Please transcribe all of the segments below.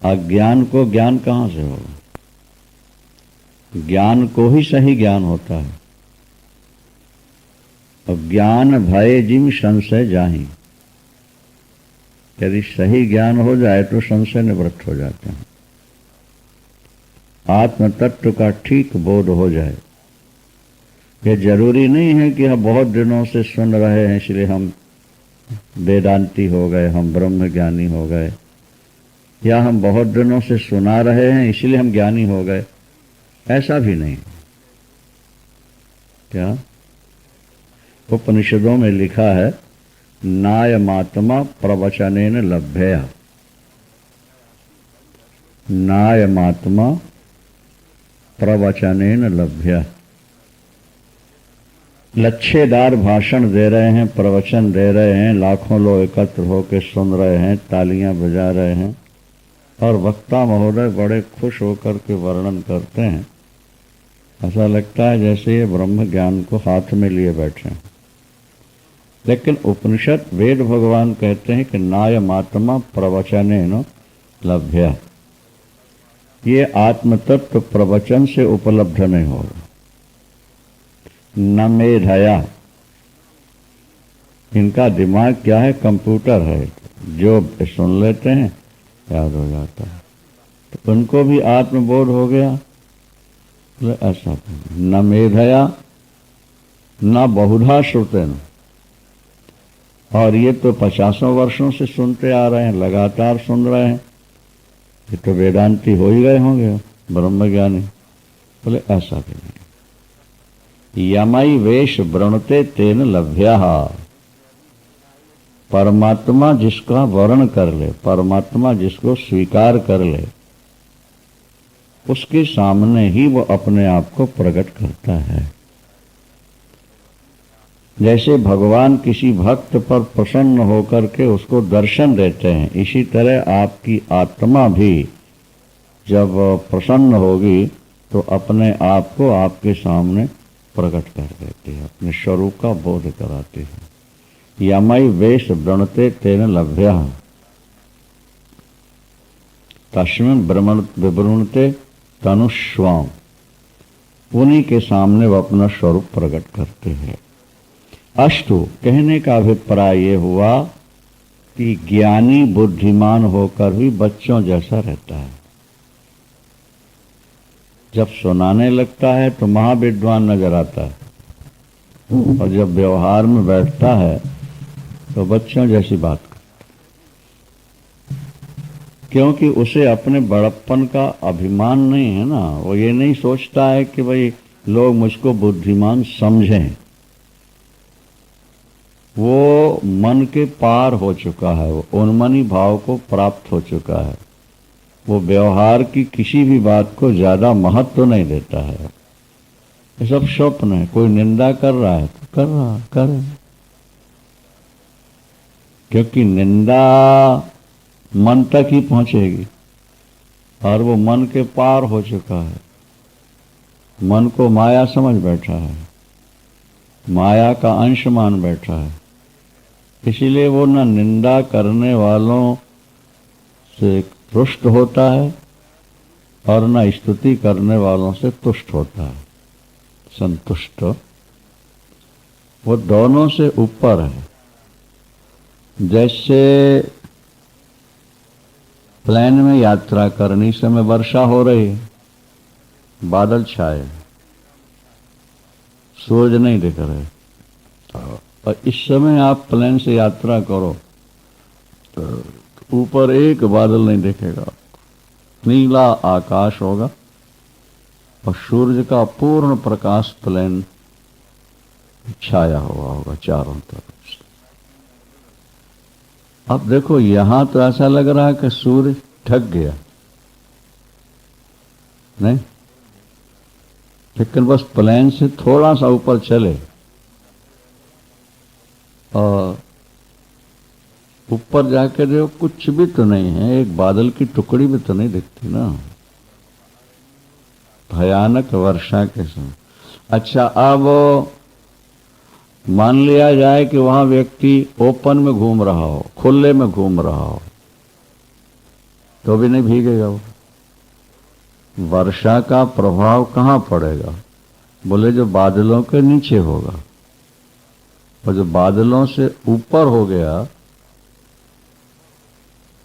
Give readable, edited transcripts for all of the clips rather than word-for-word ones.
अज्ञान को ज्ञान कहाँ से होगा? ज्ञान को ही सही ज्ञान होता है। और ज्ञान भय जिम संशय जाहि, यदि सही ज्ञान हो जाए तो संशय निवृत्त हो जाते हैं। आत्म तत्व का ठीक बोध हो जाए। ये जरूरी नहीं है कि हम बहुत दिनों से सुन रहे हैं इसलिए हम वेदांती हो गए, हम ब्रह्म ज्ञानी हो गए, या हम बहुत दिनों से सुना रहे हैं इसलिए हम ज्ञानी हो गए। ऐसा भी नहीं। क्या उपनिषदों में लिखा है, नायमात्मा प्रवचनेन लभ्या, नायमात्मा प्रवचनेन लभ्या। लच्छेदार भाषण दे रहे हैं, प्रवचन दे रहे हैं, लाखों लोग एकत्र होकर सुन रहे हैं, तालियां बजा रहे हैं, और वक्ता महोदय बड़े खुश होकर के वर्णन करते हैं। ऐसा लगता है जैसे ये ब्रह्म ज्ञान को हाथ में लिए बैठे हैं। लेकिन उपनिषद वेद भगवान कहते हैं कि नायमात्मा प्रवचनेन लभ्या, ये आत्मतत्व प्रवचन से उपलब्ध नहीं होगा। न मेधया, इनका दिमाग क्या है, कंप्यूटर है, जो सुन लेते हैं याद हो जाता है। तो उनको भी आत्मबोध हो गया, ऐसा न मेधया न बहुधा श्रुतेन। और ये तो 50 वर्षों से सुनते आ रहे हैं, लगातार सुन रहे हैं, ये तो वेदांती हो ही गए होंगे, ब्रह्मज्ञानी। बोले ऐसा भी नहीं। यमई वेश वृणते तेन लभ्या, परमात्मा जिसका वर्ण कर ले, परमात्मा जिसको स्वीकार कर ले, उसके सामने ही वो अपने आप को प्रकट करता है। जैसे भगवान किसी भक्त पर प्रसन्न होकर के उसको दर्शन देते हैं, इसी तरह आपकी आत्मा भी जब प्रसन्न होगी तो अपने आप को आपके सामने प्रकट कर देती है, अपने स्वरूप का बोध कराती है। यमई वेश वृणते तेन लभ्या, तस्मिन् विवृणते तनुष्वाम, उन्हीं के सामने वो अपना स्वरूप प्रकट करते हैं। अष्टु कहने का अभिप्राय ये हुआ कि ज्ञानी बुद्धिमान होकर भी बच्चों जैसा रहता है। जब सुनाने लगता है तो महाविद्वान नजर आता है, और जब व्यवहार में बैठता है तो बच्चों जैसी बात करता है। क्योंकि उसे अपने बड़प्पन का अभिमान नहीं है ना, वो ये नहीं सोचता है कि भाई लोग मुझको बुद्धिमान समझें। वो मन के पार हो चुका है, वो उन्मनी भाव को प्राप्त हो चुका है। वो व्यवहार की किसी भी बात को ज्यादा महत्व नहीं देता है। ये सब स्वप्न है। कोई निंदा कर रहा है तो कर रहा, करे, क्योंकि निंदा मन तक ही पहुंचेगी, और वो मन के पार हो चुका है। मन को माया समझ बैठा है, माया का अंश मान बैठा है। इसीलिए वो न निंदा करने वालों से रुष्ट होता है और न स्तुति करने वालों से तुष्ट होता है, संतुष्ट। वो दोनों से ऊपर है। जैसे प्लेन में यात्रा करनी समय वर्षा हो रही है, बादल छाए, सूरज नहीं दिख रहे, और इस समय आप प्लेन से यात्रा करो तो ऊपर एक बादल नहीं दिखेगा, नीला आकाश होगा और सूर्य का पूर्ण प्रकाश प्लेन छाया हुआ होगा चारों तरफ से। अब देखो यहां तो ऐसा लग रहा है कि सूर्य ढक गया, नहीं, लेकिन बस प्लेन से थोड़ा सा ऊपर चले और ऊपर जाके देखो कुछ भी तो नहीं है, एक बादल की टुकड़ी भी तो नहीं दिखती ना, भयानक वर्षा के समय। अच्छा, अब मान लिया जाए कि वहां व्यक्ति ओपन में घूम रहा हो, खुले में घूम रहा हो, तो भी नहीं भीगेगा वो। वर्षा का प्रभाव कहाँ पड़ेगा? बोले जो बादलों के नीचे होगा, और जो बादलों से ऊपर हो गया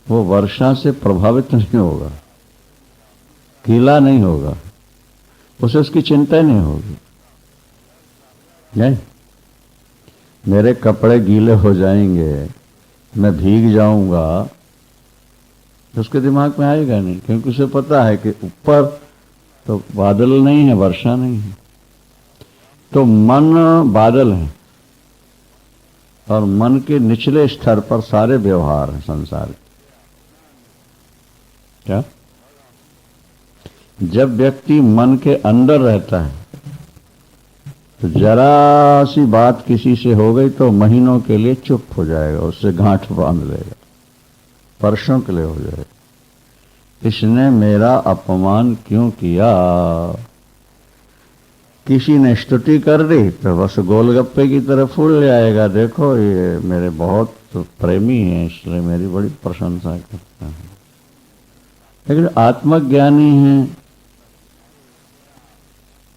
वो वर्षा से प्रभावित नहीं होगा, गीला नहीं होगा, उसे उसकी चिंता ही नहीं होगी। नहीं, मेरे कपड़े गीले हो जाएंगे, मैं भीग जाऊंगा, तो उसके दिमाग में आएगा नहीं, क्योंकि उसे पता है कि ऊपर तो बादल नहीं है, वर्षा नहीं है। तो मन बादल है, और मन के निचले स्तर पर सारे व्यवहार हैं संसार के। क्या? जब व्यक्ति मन के अंदर रहता है तो जरा सी बात किसी से हो गई तो महीनों के लिए चुप हो जाएगा, उससे गांठ बांध लेगा, वर्षों के लिए हो जाएगा। इसने मेरा अपमान क्यों किया? किसी ने स्तुति कर दी तो बस गोलगप्पे की तरह फूल ले आएगा, देखो ये मेरे बहुत प्रेमी हैं इसलिए मेरी बड़ी प्रशंसा करता है। लेकिन आत्मज्ञानी है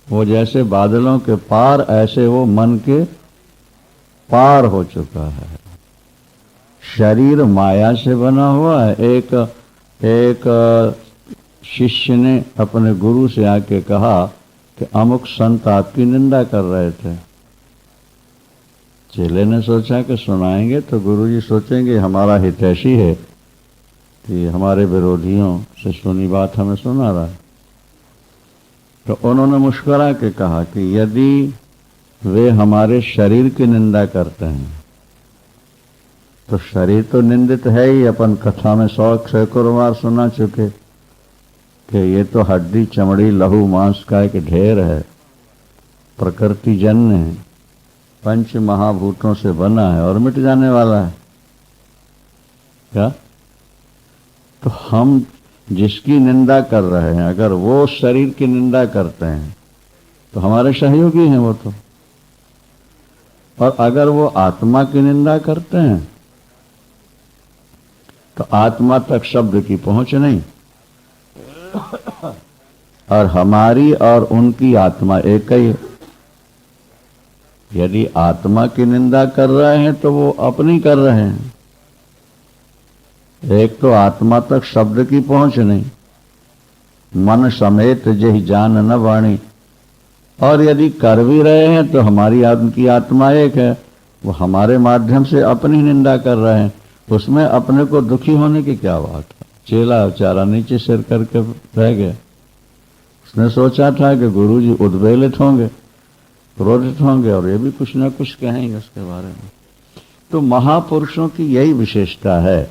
वो जैसे बादलों के पार, ऐसे वो मन के पार हो चुका है। शरीर माया से बना हुआ है। एक शिष्य ने अपने गुरु से आके कहा कि अमुक संत आपकी निंदा कर रहे थे। चेले ने सोचा कि सुनाएंगे तो गुरुजी सोचेंगे हमारा हितैषी है कि हमारे विरोधियों से सुनी बात हमें सुना रहा है। तो उन्होंने मुस्कुरा के कहा कि यदि वे हमारे शरीर की निंदा करते हैं तो शरीर तो निंदित है ही, अपन कथा में 100 सैकड़ों बार सुना चुके कि ये तो हड्डी चमड़ी लहू मांस का एक ढेर है, प्रकृति जन्य है, पंच महाभूतों से बना है और मिट जाने वाला है। क्या? तो हम जिसकी निंदा कर रहे हैं, अगर वो शरीर की निंदा करते हैं तो हमारे सहयोगी हैं वो तो। और अगर वो आत्मा की निंदा करते हैं तो आत्मा तक शब्द की पहुंच नहीं, और हमारी और उनकी आत्मा एक ही है। यदि आत्मा की निंदा कर रहे हैं तो वो अपनी कर रहे हैं। एक तो आत्मा तक शब्द की पहुंच नहीं, मन समेत जहि जान न वाणी, और यदि कर भी रहे हैं तो हमारी उनकी आत्मा एक है, वो हमारे माध्यम से अपनी निंदा कर रहे हैं, उसमें अपने को दुखी होने की क्या बात है। चेला बेचारा नीचे सिर करके रह गया। उसने सोचा था कि गुरुजी उद्वेलित होंगे, क्रोधित होंगे और ये भी कुछ ना कुछ कहेंगे उसके बारे में। तो महापुरुषों की यही विशेषता है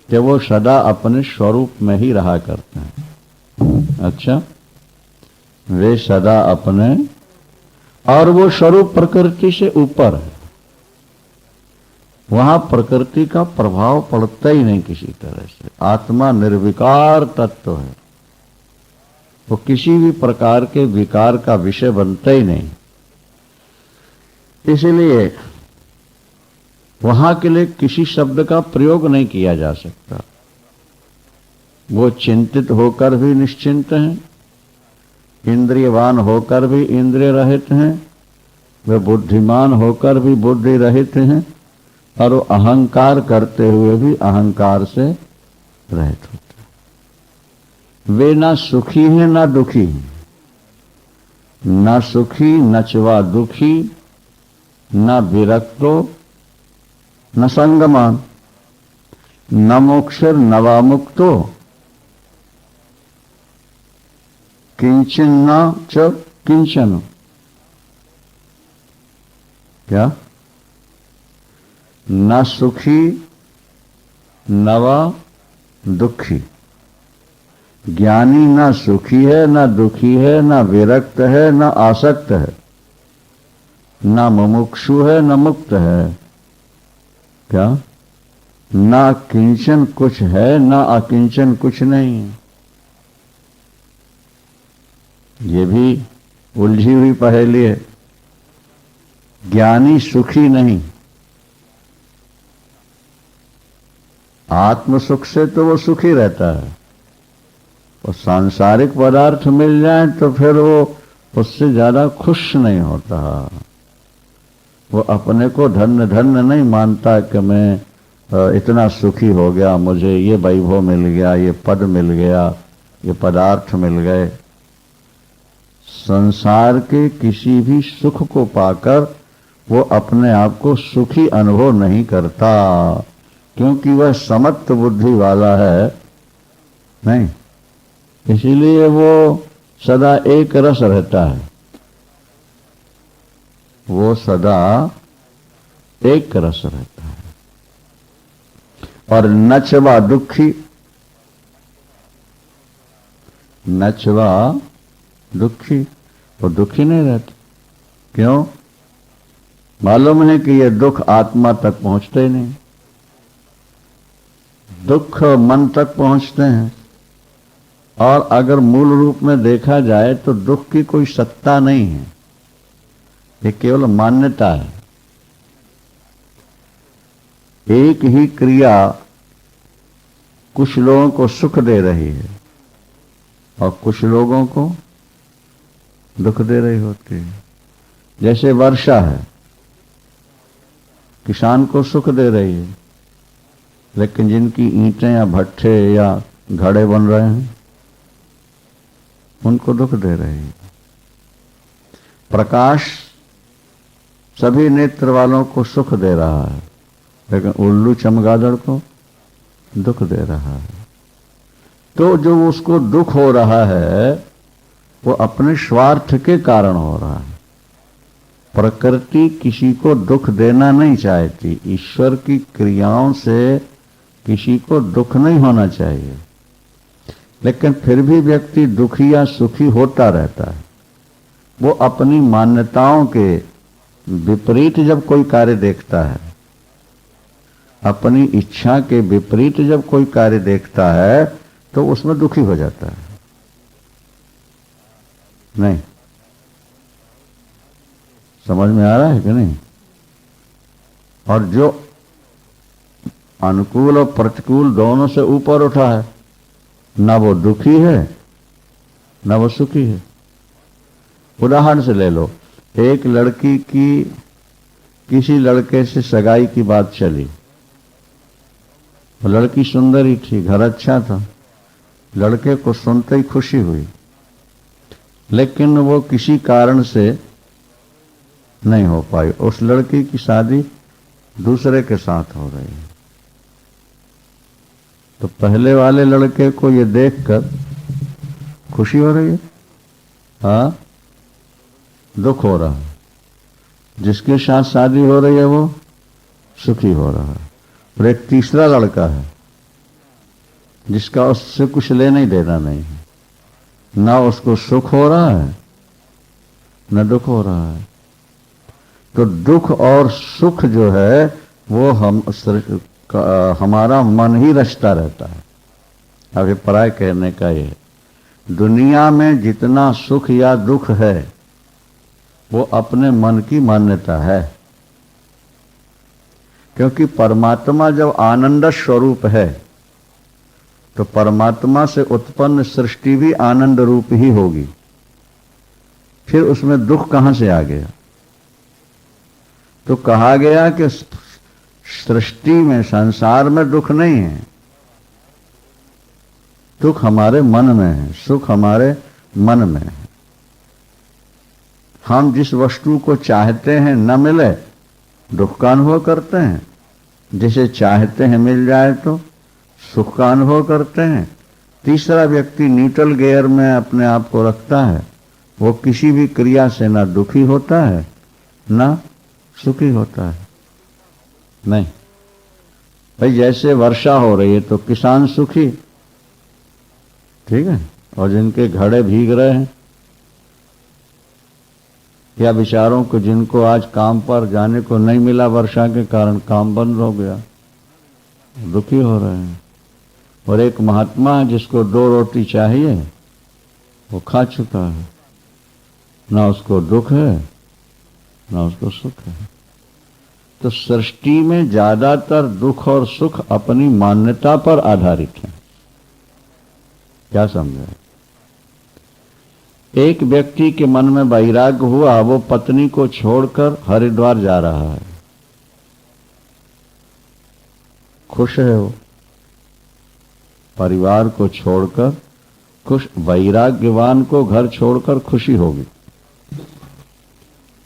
कि वो सदा अपने स्वरूप में ही रहा करते हैं। अच्छा, वे सदा अपने, और वो स्वरूप प्रकृति से ऊपर है, वहां प्रकृति का प्रभाव पड़ता ही नहीं किसी तरह से। आत्मा निर्विकार तत्व है, वो किसी भी प्रकार के विकार का विषय बनता ही नहीं। इसलिए वहां के लिए किसी शब्द का प्रयोग नहीं किया जा सकता। वो चिंतित होकर भी निश्चिंत हैं, इंद्रियवान होकर भी इंद्रिय रहित हैं, वे बुद्धिमान होकर भी बुद्धि रहित हैं, और वो अहंकार करते हुए भी अहंकार से रहित होते हैं। वे ना सुखी हैं ना दुखी हैं, ना सुखी न चवा दुखी, न विरक्तो न संगमान, न मोक्षर नवामुक्तो, किंचन न च किंचन। क्या? न सुखी न दुखी। ज्ञानी न सुखी है न दुखी है, न विरक्त है न आसक्त है, न मुमुक्षु है न मुक्त है। क्या? न किंचन कुछ है न अकिंचन कुछ नहीं है। ये भी उलझी हुई पहेली है। ज्ञानी सुखी नहीं, आत्म सुख से तो वो सुखी रहता है, और सांसारिक पदार्थ मिल जाए तो फिर वो उससे ज्यादा खुश नहीं होता। वो अपने को धन्य धन्य नहीं मानता कि मैं इतना सुखी हो गया, मुझे ये वैभव मिल गया, ये पद मिल गया, ये पदार्थ मिल गए। संसार के किसी भी सुख को पाकर वो अपने आप को सुखी अनुभव नहीं करता, क्योंकि वह समत्व बुद्धि वाला है नहीं। इसीलिए वो सदा एक रस रहता है, वो सदा एक रस रहता है। और नचवा दुखी, नचवा दुखी, वो दुखी नहीं रहता। क्यों? मालूम है कि ये दुख आत्मा तक पहुंचते ही नहीं, दुख मन तक पहुंचते हैं। और अगर मूल रूप में देखा जाए तो दुख की कोई सत्ता नहीं है, ये केवल मान्यता है। एक ही क्रिया कुछ लोगों को सुख दे रही है और कुछ लोगों को दुख दे रही होती है। जैसे वर्षा है, किसान को सुख दे रही है, लेकिन जिनकी ईंटें या भट्ठे या घड़े बन रहे हैं उनको दुख दे रही है। प्रकाश सभी नेत्र वालों को सुख दे रहा है, लेकिन उल्लू चमगादड़ को दुख दे रहा है। तो जो उसको दुख हो रहा है वो अपने स्वार्थ के कारण हो रहा है। प्रकृति किसी को दुख देना नहीं चाहती, ईश्वर की क्रियाओं से किसी को दुख नहीं होना चाहिए, लेकिन फिर भी व्यक्ति दुखी या सुखी होता रहता है। वो अपनी मान्यताओं के विपरीत जब कोई कार्य देखता है, अपनी इच्छा के विपरीत जब कोई कार्य देखता है तो उसमें दुखी हो जाता है। नहीं समझ में आ रहा है कि नहीं? और जो अनुकूल और प्रतिकूल दोनों से ऊपर उठा है, ना वो दुखी है ना वो सुखी है। उदाहरण से ले लो, एक लड़की की किसी लड़के से सगाई की बात चली, लड़की सुंदर ही थी, घर अच्छा था, लड़के को सुनते ही खुशी हुई, लेकिन वो किसी कारण से नहीं हो पाई। उस लड़की की शादी दूसरे के साथ हो रही है। तो पहले वाले लड़के को ये देखकर खुशी हो रही है, हाँ दुख हो रहा है। जिसके साथ शादी हो रही है वो सुखी हो रहा है। और एक तीसरा लड़का है जिसका उससे कुछ लेना ही देना नहीं है, ना उसको सुख हो रहा है न दुख हो रहा है। तो दुख और सुख जो है वो हमारा मन ही रचता रहता है। अभिप्राय कहने का ये, दुनिया में जितना सुख या दुख है वो अपने मन की मान्यता है, क्योंकि परमात्मा जब आनंद स्वरूप है तो परमात्मा से उत्पन्न सृष्टि भी आनंद रूप ही होगी। फिर उसमें दुख कहां से आ गया? तो कहा गया कि सृष्टि में, संसार में दुख नहीं है, दुख हमारे मन में है, सुख हमारे मन में है। हम जिस वस्तु को चाहते हैं न मिले दुख का अनुभव करते हैं, जिसे चाहते हैं मिल जाए तो सुख का अनुभव करते हैं। तीसरा व्यक्ति न्यूट्रल गियर में अपने आप को रखता है, वो किसी भी क्रिया से ना दुखी होता है ना सुखी होता है। नहीं भाई, जैसे वर्षा हो रही है तो किसान सुखी, ठीक है, और जिनके घड़े भीग रहे हैं या बेचारों को जिनको आज काम पर जाने को नहीं मिला वर्षा के कारण, काम बंद हो गया, दुखी हो रहे हैं। और एक महात्मा जिसको 2 रोटी चाहिए वो खा चुका है, ना उसको दुख है ना उसको सुख है। तो सृष्टि में ज्यादातर दुख और सुख अपनी मान्यता पर आधारित है। क्या समझे? एक व्यक्ति के मन में वैराग्य हुआ, वो पत्नी को छोड़कर हरिद्वार जा रहा है, खुश है वो, परिवार को छोड़कर खुश। वैराग्यवान को घर छोड़कर खुशी होगी,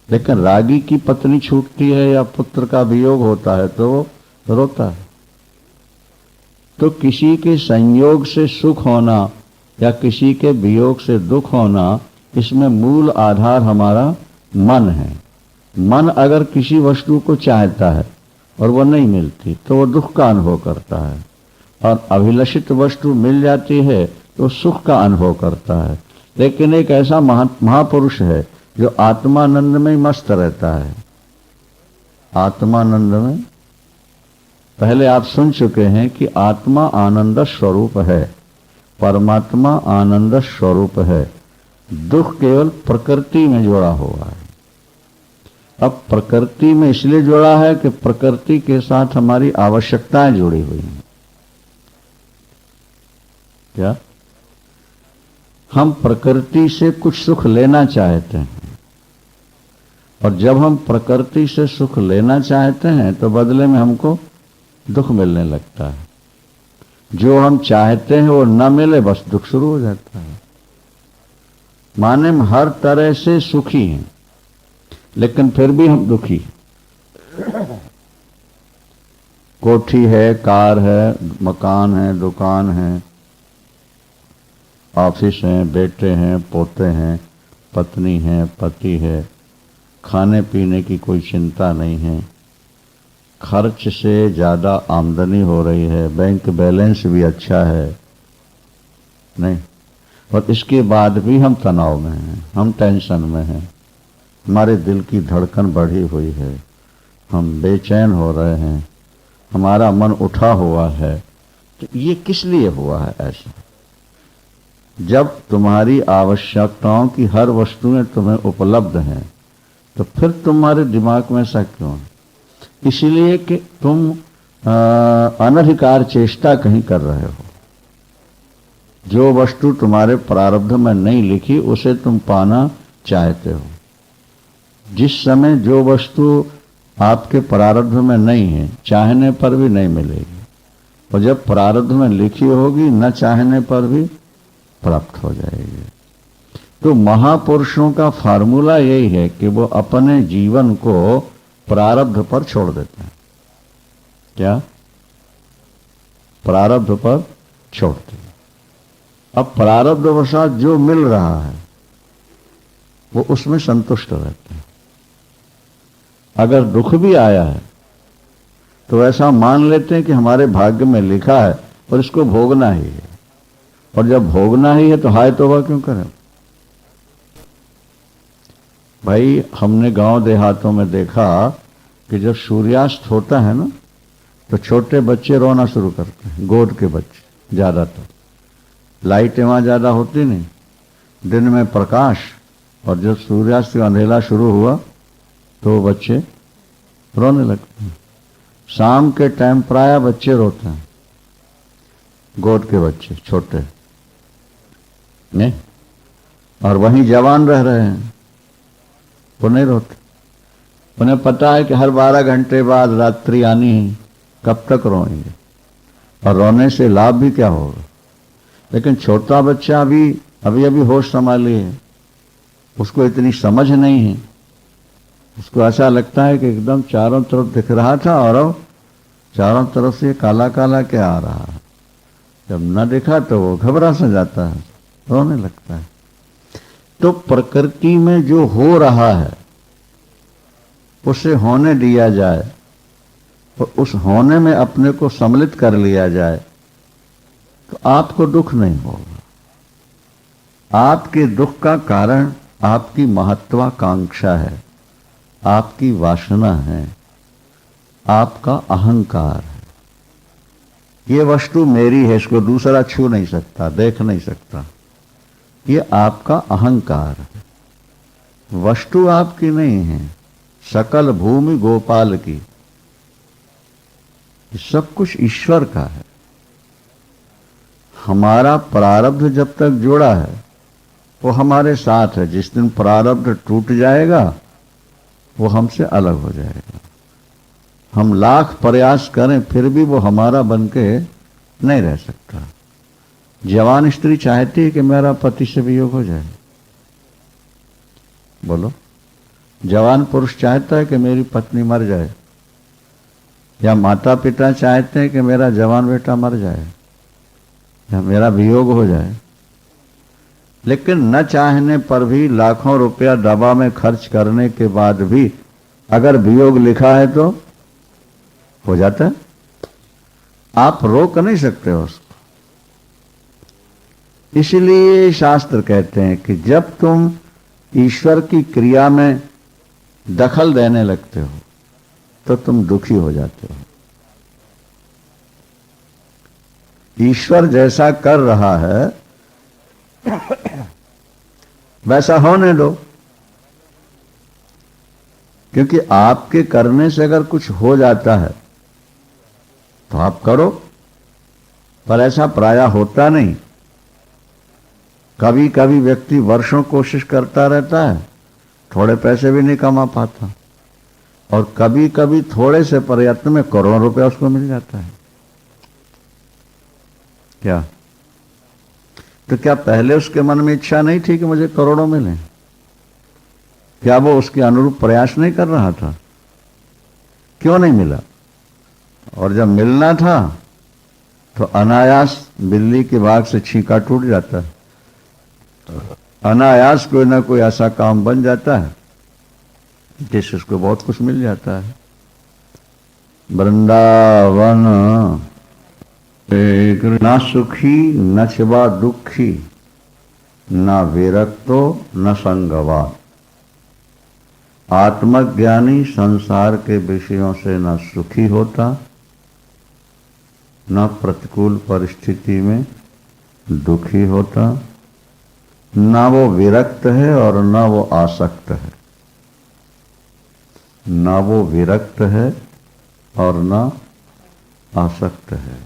लेकिन रागी की पत्नी छूटती है या पुत्र का वियोग होता है तो वो रोता है। तो किसी के संयोग से सुख होना या किसी के वियोग से दुख होना, इसमें मूल आधार हमारा मन है। मन अगर किसी वस्तु को चाहता है और वो नहीं मिलती तो वो दुख का अनुभव करता है, और अभिलषित वस्तु मिल जाती है तो सुख का अनुभव करता है। लेकिन एक ऐसा महापुरुष है जो आत्मानंद में मस्त रहता है। आत्मानंद में पहले आप सुन चुके हैं कि आत्मा आनंद स्वरूप है, परमात्मा आनंद स्वरूप है। दुख केवल प्रकृति में जुड़ा हुआ है। अब प्रकृति में इसलिए जुड़ा है कि प्रकृति के साथ हमारी आवश्यकताएं जुड़ी हुई हैं। क्या हम प्रकृति से कुछ सुख लेना चाहते हैं, और जब हम प्रकृति से सुख लेना चाहते हैं तो बदले में हमको दुख मिलने लगता है। जो हम चाहते हैं वो न मिले, बस दुख शुरू हो जाता है। माने हम हर तरह से सुखी हैं, लेकिन फिर भी हम दुखी हैं। कोठी है, कार है, मकान है, दुकान है, ऑफिस हैं, बेटे हैं, पोते हैं, पत्नी है, पति है, खाने पीने की कोई चिंता नहीं है, खर्च से ज़्यादा आमदनी हो रही है, बैंक बैलेंस भी अच्छा है नहीं, और इसके बाद भी हम तनाव में हैं, हम टेंशन में हैं, हमारे दिल की धड़कन बढ़ी हुई है, हम बेचैन हो रहे हैं, हमारा मन उठा हुआ है। तो ये किस लिए हुआ है ऐसा? जब तुम्हारी आवश्यकताओं की हर वस्तुएं तुम्हें उपलब्ध हैं तो फिर तुम्हारे दिमाग में ऐसा क्यों है? इसलिए कि तुम अनधिकार चेष्टा कहीं कर रहे हो। जो वस्तु तुम्हारे प्रारब्ध में नहीं लिखी उसे तुम पाना चाहते हो। जिस समय जो वस्तु आपके प्रारब्ध में नहीं है, चाहने पर भी नहीं मिलेगी, और जब प्रारब्ध में लिखी होगी न चाहने पर भी प्राप्त हो जाएगी। तो महापुरुषों का फार्मूला यही है कि वो अपने जीवन को प्रारब्ध पर छोड़ देते हैं। क्या? प्रारब्ध पर छोड़ते हैं। अब प्रारब्धवशात जो मिल रहा है वो उसमें संतुष्ट रहते हैं। अगर दुख भी आया है तो ऐसा मान लेते हैं कि हमारे भाग्य में लिखा है और इसको भोगना ही है, और जब भोगना ही है तो हाय तौबा क्यों करें? भाई, हमने गांव देहातों में देखा कि जब सूर्यास्त होता है ना तो छोटे बच्चे रोना शुरू करते हैं, गोद के बच्चे ज्यादातर। लाइटें वहां ज्यादा होती नहीं, दिन में प्रकाश, और जब सूर्यास्त का अंधेरा शुरू हुआ तो बच्चे रोने लगते हैं। शाम के टाइम प्राय बच्चे रोते हैं, गोद के बच्चे छोटे नहीं, और वहीं जवान रह रहे हैं वो नहीं रोते। उन्हें पता है कि हर 12 घंटे बाद रात्रि आनी है, कब तक रोएंगे, और रोने से लाभ भी क्या होगा। लेकिन छोटा बच्चा भी अभी अभी होश संभाली है, उसको इतनी समझ नहीं है, उसको ऐसा लगता है कि एकदम चारों तरफ दिख रहा था और अब चारों तरफ से काला काला क्या आ रहा है। जब न दिखा तो वो घबरा सा जाता है, रोने लगता है। तो प्रकृति में जो हो रहा है उसे होने दिया जाए, और उस होने में अपने को सम्मिलित कर लिया जाए तो आपको दुख नहीं होगा। आपके दुख का कारण आपकी महत्वाकांक्षा है, आपकी वासना है, आपका अहंकार है। ये वस्तु मेरी है, इसको दूसरा छू नहीं सकता, देख नहीं सकता, ये आपका अहंकार है। वस्तु आपकी नहीं है, सकल भूमि गोपाल की, सब कुछ ईश्वर का है। हमारा प्रारब्ध जब तक जुड़ा है वो हमारे साथ है। जिस दिन प्रारब्ध टूट जाएगा वो हमसे अलग हो जाएगा। हम लाख प्रयास करें फिर भी वो हमारा बनके नहीं रह सकता। जवान स्त्री चाहती है कि मेरा पति से वियोग हो जाए। बोलो, जवान पुरुष चाहता है कि मेरी पत्नी मर जाए, या माता पिता चाहते हैं कि मेरा जवान बेटा मर जाए या मेरा वियोग हो जाए। लेकिन न चाहने पर भी लाखों रुपया दवा में खर्च करने के बाद भी अगर वियोग लिखा है तो हो जाता है। आप रोक नहीं सकते उसको। इसलिए शास्त्र कहते हैं कि जब तुम ईश्वर की क्रिया में दखल देने लगते हो तो तुम दुखी हो जाते हो। ईश्वर जैसा कर रहा है वैसा होने दो, क्योंकि आपके करने से अगर कुछ हो जाता है तो आप करो, पर ऐसा प्रायः होता नहीं। कभी कभी व्यक्ति वर्षों कोशिश करता रहता है, थोड़े पैसे भी नहीं कमा पाता, और कभी कभी थोड़े से प्रयत्न में करोड़ों रुपया उसको मिल जाता है। क्या तो क्या पहले उसके मन में इच्छा नहीं थी कि मुझे करोड़ों मिले? क्या वो उसके अनुरूप प्रयास नहीं कर रहा था? क्यों नहीं मिला? और जब मिलना था तो अनायास बिल्ली के बाग से छींका टूट जाता है। अनायास कोई ना कोई ऐसा काम बन जाता है जिससे उसको बहुत कुछ मिल जाता है। वृंदावन न सुखी न छिबा दुखी, न विरक्तो न संगवान। आत्मज्ञानी संसार के विषयों से न सुखी होता, न प्रतिकूल परिस्थिति में दुखी होता, न वो विरक्त है और न वो आसक्त है। न वो विरक्त है और न आसक्त है।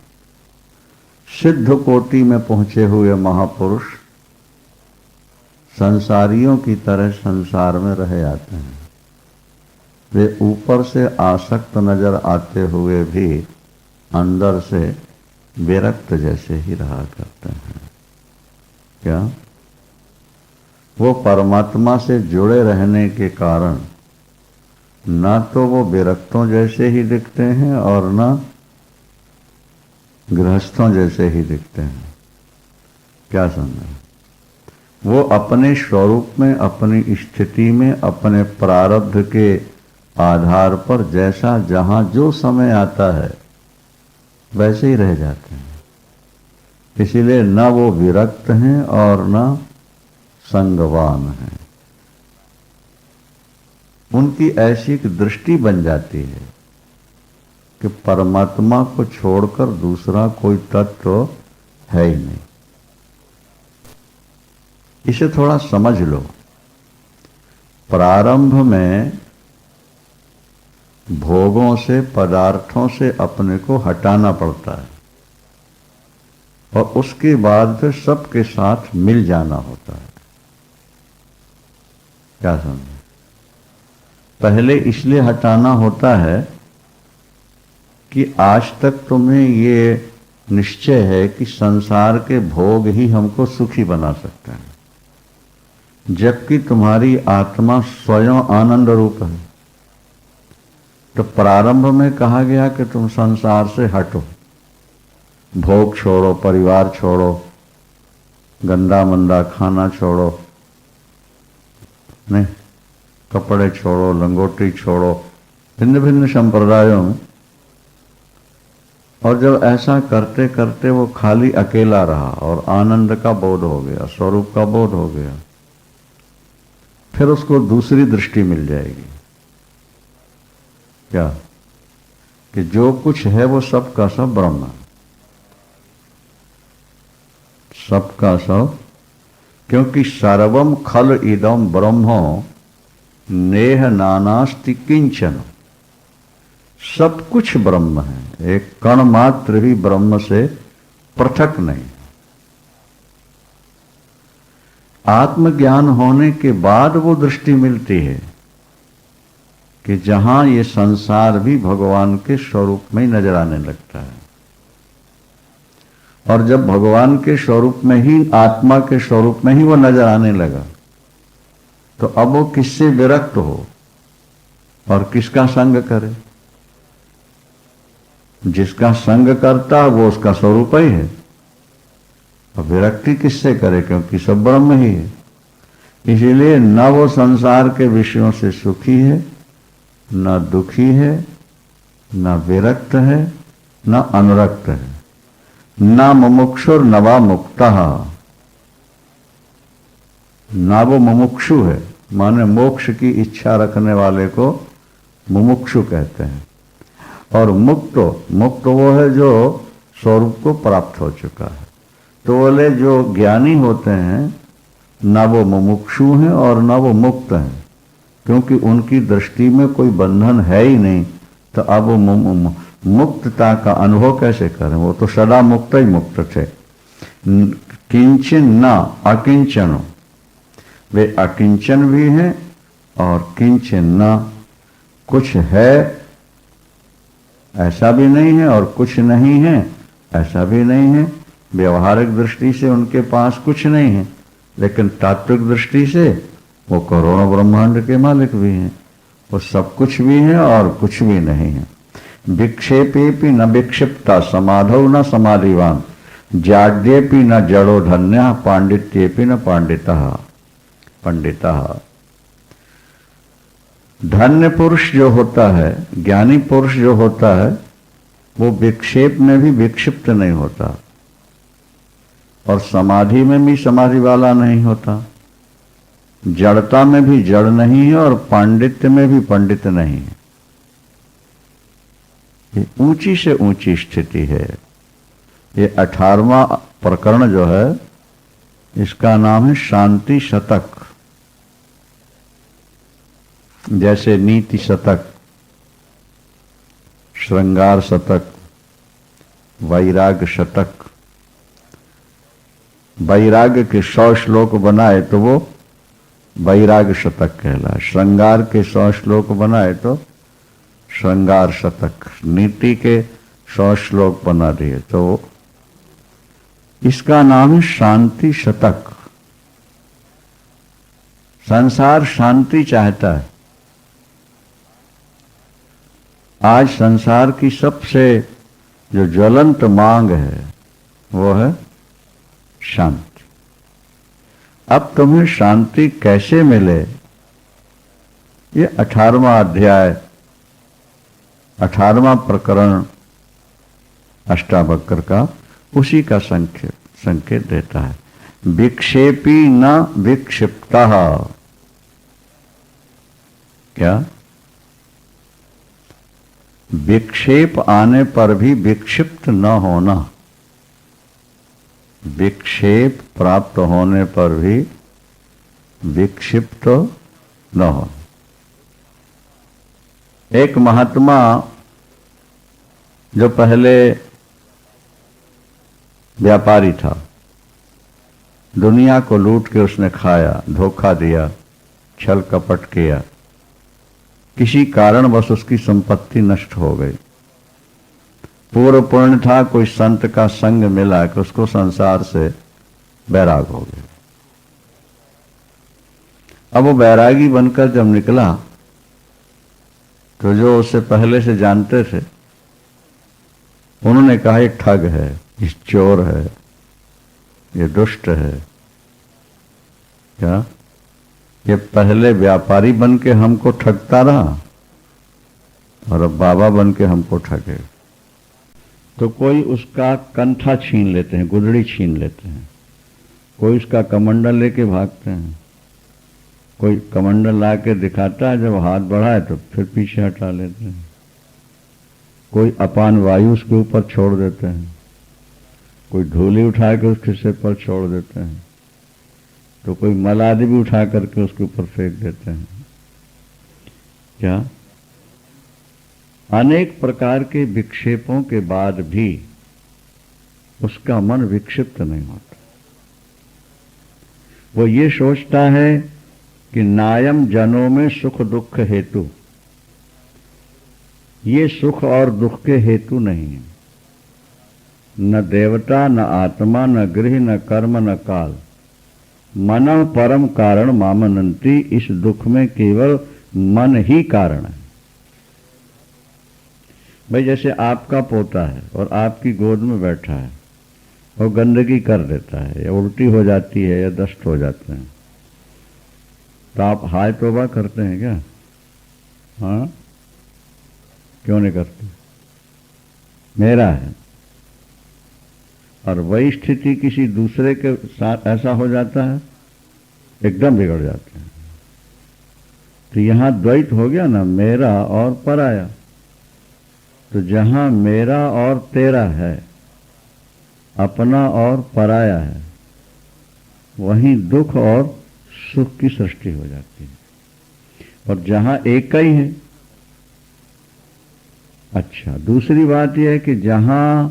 सिद्ध कोटि में पहुंचे हुए महापुरुष संसारियों की तरह संसार में रह जाते हैं। वे ऊपर से आसक्त नजर आते हुए भी अंदर से विरक्त जैसे ही रहा करते हैं। क्या वो परमात्मा से जुड़े रहने के कारण ना तो वो विरक्तों जैसे ही दिखते हैं और ना गृहस्थों जैसे ही दिखते हैं। क्या समझा? वो अपने स्वरूप में, अपनी स्थिति में, अपने प्रारब्ध के आधार पर जैसा जहां जो समय आता है वैसे ही रह जाते हैं। इसीलिए न वो विरक्त हैं और न संगवान हैं। उनकी ऐसी एक दृष्टि बन जाती है कि परमात्मा को छोड़कर दूसरा कोई तत्व है ही नहीं। इसे थोड़ा समझ लो। प्रारंभ में भोगों से, पदार्थों से अपने को हटाना पड़ता है और उसके बाद फिर सबके साथ मिल जाना होता है। क्या समझे? पहले इसलिए हटाना होता है कि आज तक तुम्हें ये निश्चय है कि संसार के भोग ही हमको सुखी बना सकते हैं, जबकि तुम्हारी आत्मा स्वयं आनंद रूप है। तो प्रारंभ में कहा गया कि तुम संसार से हटो, भोग छोड़ो, परिवार छोड़ो, गंदा मंदा खाना छोड़ो, नहीं, कपड़े छोड़ो, लंगोटी छोड़ो, भिन्न भिन्न संप्रदायों में। और जब ऐसा करते करते वो खाली अकेला रहा और आनंद का बोध हो गया, स्वरूप का बोध हो गया, फिर उसको दूसरी दृष्टि मिल जाएगी। क्या? कि जो कुछ है वो सब का सब ब्रह्म है, सब का सब। क्योंकि सर्वम खल इदम ब्रह्मो नेह नानास्ति किंचन। सब कुछ ब्रह्म है। एक कण मात्र भी ब्रह्म से पृथक नहीं। आत्मज्ञान होने के बाद वो दृष्टि मिलती है कि जहां ये संसार भी भगवान के स्वरूप में ही नजर आने लगता है। और जब भगवान के स्वरूप में ही, आत्मा के स्वरूप में ही वो नजर आने लगा, तो अब वो किससे विरक्त हो और किसका संग करे? जिसका संग करता है वो उसका स्वरूप ही है। और विरक्ति किससे करे, क्योंकि सब ब्रह्म ही है। इसीलिए न वो संसार के विषयों से सुखी है, न दुखी है, न विरक्त है, न अनुरक्त है, न मुमुक्षुर न वा मुक्तः। ना वो मुमुक्षु है, माने मोक्ष की इच्छा रखने वाले को मुमुक्षु कहते हैं। और मुक्त वो है जो स्वरूप को प्राप्त हो चुका है। तो बोले जो ज्ञानी होते हैं ना वो मुमुक्षु हैं और ना वो मुक्त हैं, क्योंकि उनकी दृष्टि में कोई बंधन है ही नहीं। तो अब वो मुक्तता का अनुभव कैसे करें? वो तो सदा मुक्त ही मुक्त थे। किंचन न अकिंचनो, वे अकिंचन भी हैं और किंचन न, कुछ है ऐसा भी नहीं है और कुछ नहीं है ऐसा भी नहीं है। व्यवहारिक दृष्टि से उनके पास कुछ नहीं है, लेकिन तात्विक दृष्टि से वो करोड़ों ब्रह्मांड के मालिक भी हैं। वो सब कुछ भी है और कुछ भी नहीं है। विक्षेपेपि न विक्षिप्ता समाधौ न समाधिवान, जाड्येपि न जड़ो धन्य, पांडित्येपि न पंडितः। धन्य पुरुष जो होता है, ज्ञानी पुरुष जो होता है, वो विक्षेप में भी विक्षिप्त नहीं होता और समाधि में भी समाधि वाला नहीं होता, जड़ता में भी जड़ नहीं है और पांडित्य में भी पंडित नहीं है। ये ऊंची से ऊंची स्थिति है। ये 18वां प्रकरण जो है, इसका नाम है शांति शतक। जैसे नीति शतक, श्रृंगार शतक, वैराग्य शतक। वैराग्य के 100 श्लोक बनाए तो वो वैराग्य शतक कहलाए। श्रृंगार के 100 श्लोक बनाए तो श्रृंगार शतक। नीति के 100 श्लोक बना दिए तो इसका नाम है शांति शतक। संसार शांति चाहता है। आज संसार की सबसे जो ज्वलंत मांग है वो है शांति। अब तुम्हें शांति कैसे मिले, ये 18वां अध्याय, 18वां प्रकरण अष्टावक्र का उसी का संकेत देता है। विक्षेपी न विक्षिप्तः। क्या? विक्षेप आने पर भी विक्षिप्त न होना, विक्षेप प्राप्त होने पर भी विक्षिप्त न हो। एक महात्मा जो पहले व्यापारी था, दुनिया को लूट के उसने खाया, धोखा दिया, छल कपट किया, किसी कारणवश उसकी संपत्ति नष्ट हो गई। पूर्व पुण्य था, कोई संत का संग मिला कि उसको संसार से बैराग हो गया। अब वो बैरागी बनकर जब निकला तो जो उससे पहले से जानते थे उन्होंने कहा ये ठग है, ये चोर है, ये दुष्ट है। क्या? ये पहले व्यापारी बन के हमको ठगता रहा और अब बाबा बन के हमको ठगे। तो कोई उसका कंठा छीन लेते हैं, गुदड़ी छीन लेते हैं, कोई उसका कमंडल लेके भागते हैं, कोई कमंडल ला के दिखाता है, जब हाथ बढ़ाए तो फिर पीछे हटा लेते हैं, कोई अपान वायु उसके ऊपर छोड़ देते हैं, कोई ढोली उठा के उसके सिर पर छोड़ देते हैं, तो कोई मल आदि भी उठा करके उसके ऊपर फेंक देते हैं। क्या? अनेक प्रकार के विक्षेपों के बाद भी उसका मन विक्षिप्त नहीं होता। वो ये सोचता है कि नायम जनों में सुख दुख हेतु, ये सुख और दुख के हेतु नहीं है। न देवता, न आत्मा, न गृह, न कर्म, न काल, मन परम कारण मामनंती। इस दुख में केवल मन ही कारण है। भाई जैसे आपका पोता है और आपकी गोद में बैठा है और गंदगी कर देता है, या उल्टी हो जाती है, या दस्त हो जाते हैं, तो आप हाय तौबा करते हैं क्या? हाँ, क्यों नहीं करते? मेरा है। और वही स्थिति किसी दूसरे के साथ ऐसा हो जाता है, एकदम बिगड़ जाते हैं। तो यहां द्वैत हो गया ना, मेरा और पराया। तो जहां मेरा और तेरा है, अपना और पराया है, वहीं दुख और सुख की सृष्टि हो जाती है। और जहां एक ही है। अच्छा, दूसरी बात यह है कि जहां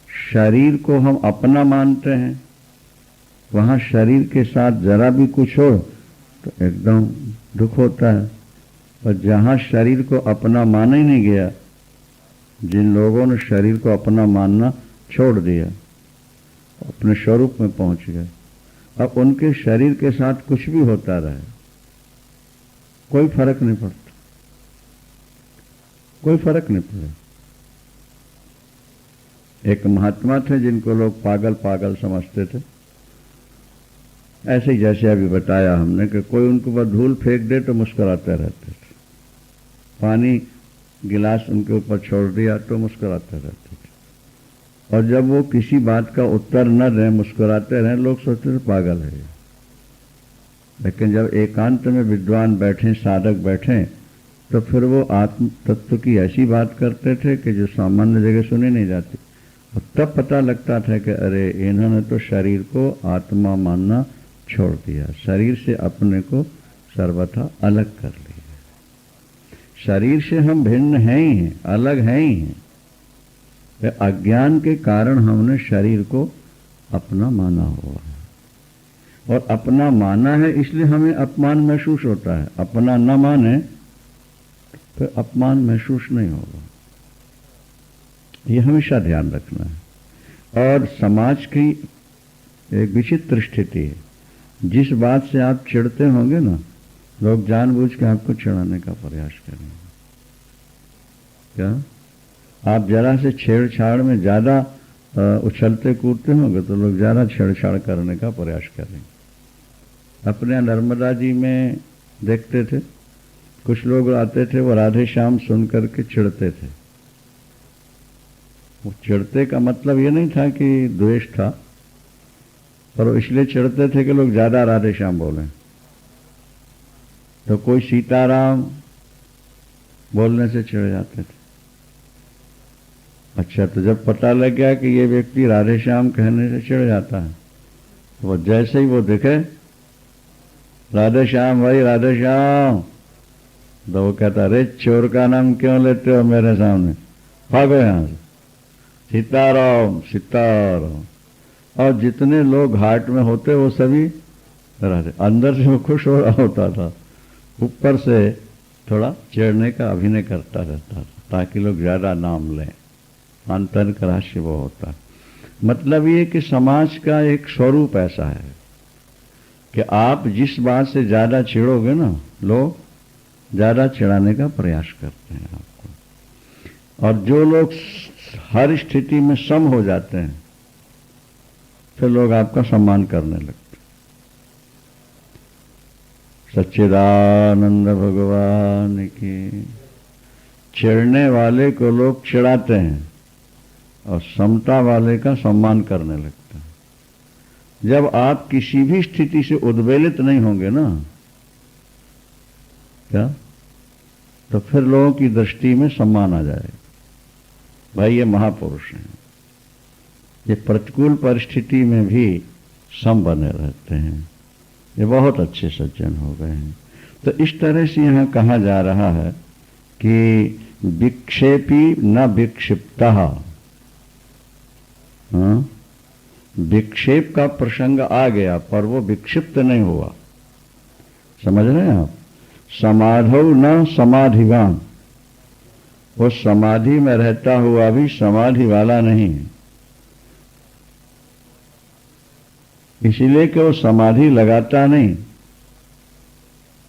शरीर को हम अपना मानते हैं, वहां शरीर के साथ जरा भी कुछ हो तो एकदम दुख होता है। और जहां शरीर को अपना माना ही नहीं गया, जिन लोगों ने शरीर को अपना मानना छोड़ दिया, अपने स्वरूप में पहुंच गए, अब उनके शरीर के साथ कुछ भी होता रहे, कोई फर्क नहीं पड़ता, कोई फर्क नहीं पड़ता। एक महात्मा थे जिनको लोग पागल पागल समझते थे। ऐसे ही जैसे अभी बताया हमने कि कोई उनके ऊपर धूल फेंक दे तो मुस्कुराते रहते थे, पानी गिलास उनके ऊपर छोड़ दिया तो मुस्कुराते रहते थे। और जब वो किसी बात का उत्तर न दें, मुस्कुराते रहें, लोग सोचते थे पागल है। लेकिन जब एकांत में विद्वान बैठे, साधक बैठे, तो फिर वो आत्म तत्व की ऐसी बात करते थे कि जो सामान्य जगह सुनी नहीं जाती। और तब पता लगता था कि अरे इन्होंने तो शरीर को आत्मा मानना छोड़ दिया, शरीर से अपने को सर्वथा अलग कर लिया। शरीर से हम भिन्न हैं ही हैं, अलग हैं ही हैं। अज्ञान के कारण हमने शरीर को अपना माना हुआ है, और अपना माना है इसलिए हमें अपमान महसूस होता है। अपना न माने तो अपमान महसूस नहीं होगा। ये हमेशा ध्यान रखना है। और समाज की एक विचित्र स्थिति है, जिस बात से आप चिढ़ते होंगे ना, लोग जानबूझ के आपको चिढ़ाने का प्रयास करेंगे। क्या आप जरा से छेड़छाड़ में ज्यादा उछलते कूदते होंगे तो लोग ज्यादा छेड़छाड़ करने का प्रयास करेंगे। अपने नर्मदा जी में देखते थे, कुछ लोग आते थे, वो राधे श्याम सुन करके चिढ़ते थे। वो चिढ़ते का मतलब ये नहीं था कि द्वेष था, पर वो इसलिए चिढ़ते थे कि लोग ज्यादा राधे श्याम बोलें। तो कोई सीताराम बोलने से चिढ़ जाते थे। अच्छा, तो जब पता लग गया कि ये व्यक्ति राधे श्याम कहने से चिढ़ जाता है, तो वो जैसे ही वो दिखे, राधे श्याम भाई राधे श्याम, तो वो कहता अरे चोर का नाम क्यों लेते हो मेरे सामने, भागो यहां से, सीताराम सीताराम। और जितने लोग घाट में होते वो सभी राधे, अंदर से वो खुश हो रहा होता था, ऊपर से थोड़ा चिढ़ने का अभिनय करता रहता था ताकि लोग ज्यादा नाम लें। अंतर का रहस्य वो होता है। मतलब ये कि समाज का एक स्वरूप ऐसा है कि आप जिस बात से ज्यादा चिढ़ोगे ना, लोग ज्यादा चिढ़ाने का प्रयास करते हैं आपको। और जो लोग हर स्थिति में सम हो जाते हैं, फिर लोग आपका सम्मान करने लगते। सच्चिदानंद भगवान की। चिढ़ने वाले को लोग चिढ़ाते हैं और समता वाले का सम्मान करने लगते हैं। जब आप किसी भी स्थिति से उद्वेलित नहीं होंगे ना, क्या, तो फिर लोगों की दृष्टि में सम्मान आ जाएगा। भाई ये महापुरुष हैं, ये प्रतिकूल परिस्थिति में भी सम बने रहते हैं, ये बहुत अच्छे सज्जन हो गए हैं। तो इस तरह से यहाँ कहा जा रहा है कि विक्षेपी न विक्षिप्तः। विक्षेप का प्रसंग आ गया पर वो विक्षिप्त नहीं हुआ। समझ रहे हैं आप? समाधौ न समाधिवान, वो समाधि में रहता हुआ भी समाधि वाला नहीं है, इसीलिए कि वो समाधि लगाता नहीं।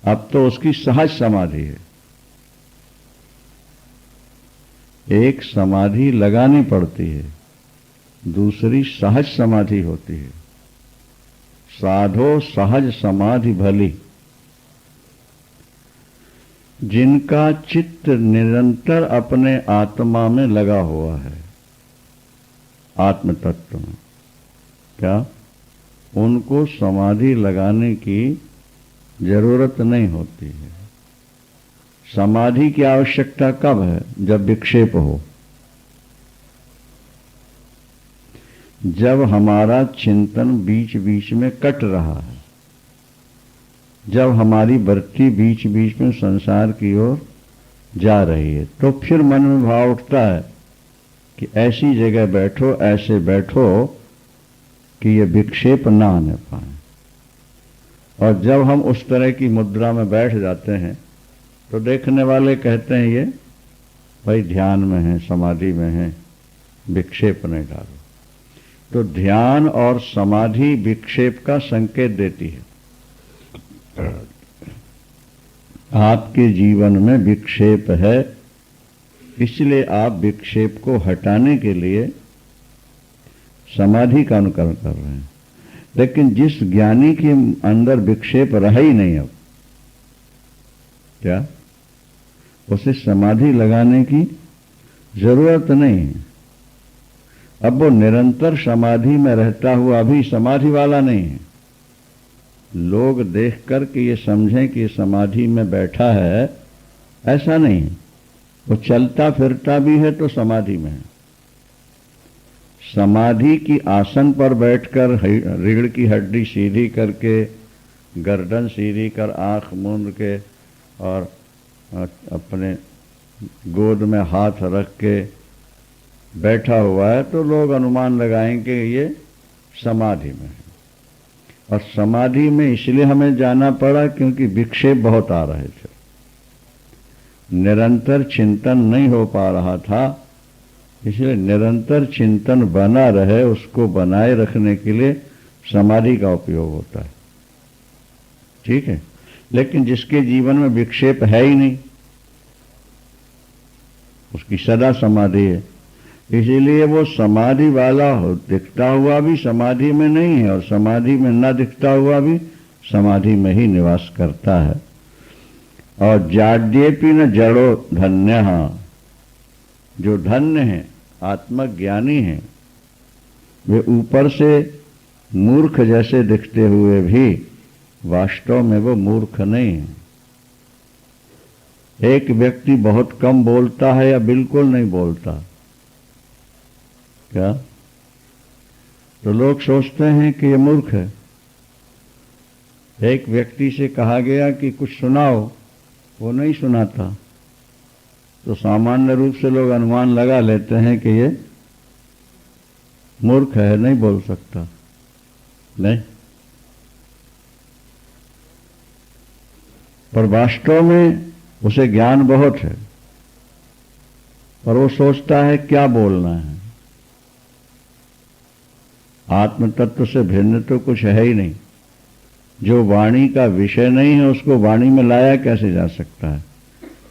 अब तो उसकी सहज समाधि है। एक समाधि लगानी पड़ती है, दूसरी सहज समाधि होती है। साधो सहज समाधि भली। जिनका चित्त निरंतर अपने आत्मा में लगा हुआ है, आत्म तत्व में, क्या उनको समाधि लगाने की जरूरत नहीं होती है। समाधि की आवश्यकता कब है? जब विक्षेप हो, जब हमारा चिंतन बीच बीच में कट रहा है, जब हमारी वृत्ति बीच बीच में संसार की ओर जा रही है, तो फिर मन में भाव उठता है कि ऐसी जगह बैठो, ऐसे बैठो कि ये विक्षेप ना आने पाए। और जब हम उस तरह की मुद्रा में बैठ जाते हैं तो देखने वाले कहते हैं ये भाई ध्यान में है, समाधि में है, विक्षेप नहीं डालो। तो ध्यान और समाधि विक्षेप का संकेत देती है। आपके जीवन में विक्षेप है, इसलिए आप विक्षेप को हटाने के लिए समाधि का अनुकरण कर रहे हैं। लेकिन जिस ज्ञानी के अंदर विक्षेप रहा ही नहीं, अब क्या उसे समाधि लगाने की जरूरत नहीं है। अब वो निरंतर समाधि में रहता हुआ भी समाधि वाला नहीं है। लोग देख कर के ये समझें कि समाधि में बैठा है, ऐसा नहीं है। वो चलता फिरता भी है तो समाधि में है। समाधि की आसन पर बैठकर रीढ़ की हड्डी सीधी करके, गर्दन सीधी कर, आंख मूंद के और अपने गोद में हाथ रख के बैठा हुआ है, तो लोग अनुमान लगाएंगे ये समाधि में है। और समाधि में इसलिए हमें जाना पड़ा क्योंकि विक्षेप बहुत आ रहे थे, निरंतर चिंतन नहीं हो पा रहा था। इसलिए निरंतर चिंतन बना रहे, उसको बनाए रखने के लिए समाधि का उपयोग होता है। ठीक है। लेकिन जिसके जीवन में विक्षेप है ही नहीं, उसकी सदा समाधि है, इसीलिए वो समाधि वाला हो दिखता हुआ भी समाधि में नहीं है, और समाधि में न दिखता हुआ भी समाधि में ही निवास करता है। और जाड्येपि न जड़ो धन्य, जो धन्य है, आत्मज्ञानी है, वे ऊपर से मूर्ख जैसे दिखते हुए भी वास्तव में वो मूर्ख नहीं है। एक व्यक्ति बहुत कम बोलता है या बिल्कुल नहीं बोलता, क्या तो लोग सोचते हैं कि ये मूर्ख है। एक व्यक्ति से कहा गया कि कुछ सुनाओ, वो नहीं सुनाता, तो सामान्य रूप से लोग अनुमान लगा लेते हैं कि ये मूर्ख है, नहीं बोल सकता। नहीं, पर वास्तव में उसे ज्ञान बहुत है, पर वो सोचता है क्या बोलना है। आत्म तत्व से भिन्न तो कुछ है ही नहीं। जो वाणी का विषय नहीं है उसको वाणी में लाया कैसे जा सकता है,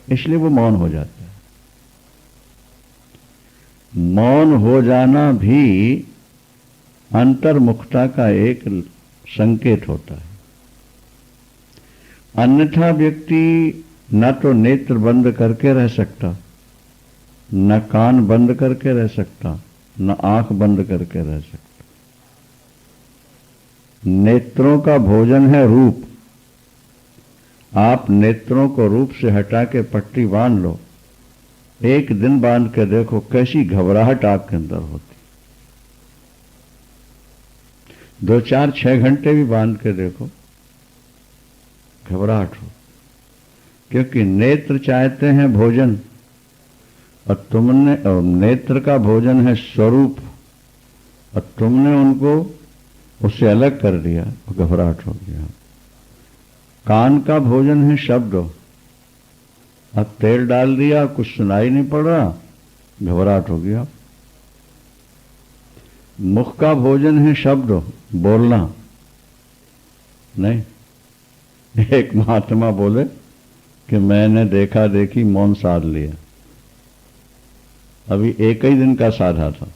इसलिए वो मौन हो जाता है। मौन हो जाना भी अंतर्मुखता का एक संकेत होता है। अन्यथा व्यक्ति न तो नेत्र बंद करके रह सकता, न कान बंद करके रह सकता, न आंख बंद करके रह सकता। नेत्रों का भोजन है रूप। आप नेत्रों को रूप से हटा के पट्टी बांध लो, एक दिन बांध के देखो कैसी घबराहट आपके अंदर होती। 2, 4, 6 घंटे भी बांध के देखो, घबराहट हो, क्योंकि नेत्र चाहते हैं भोजन, और तुमने, और नेत्र का भोजन है स्वरूप, और तुमने उनको उससे अलग कर दिया, घबराहट हो गया। कान का भोजन है शब्द, अब तेल डाल दिया, कुछ सुनाई नहीं पड़ रहा, घबराहट हो गया। मुख का भोजन है शब्द, बोलना नहीं। एक महात्मा बोले कि मैंने देखा देखी मौन साध लिया, अभी एक ही दिन का साधा था।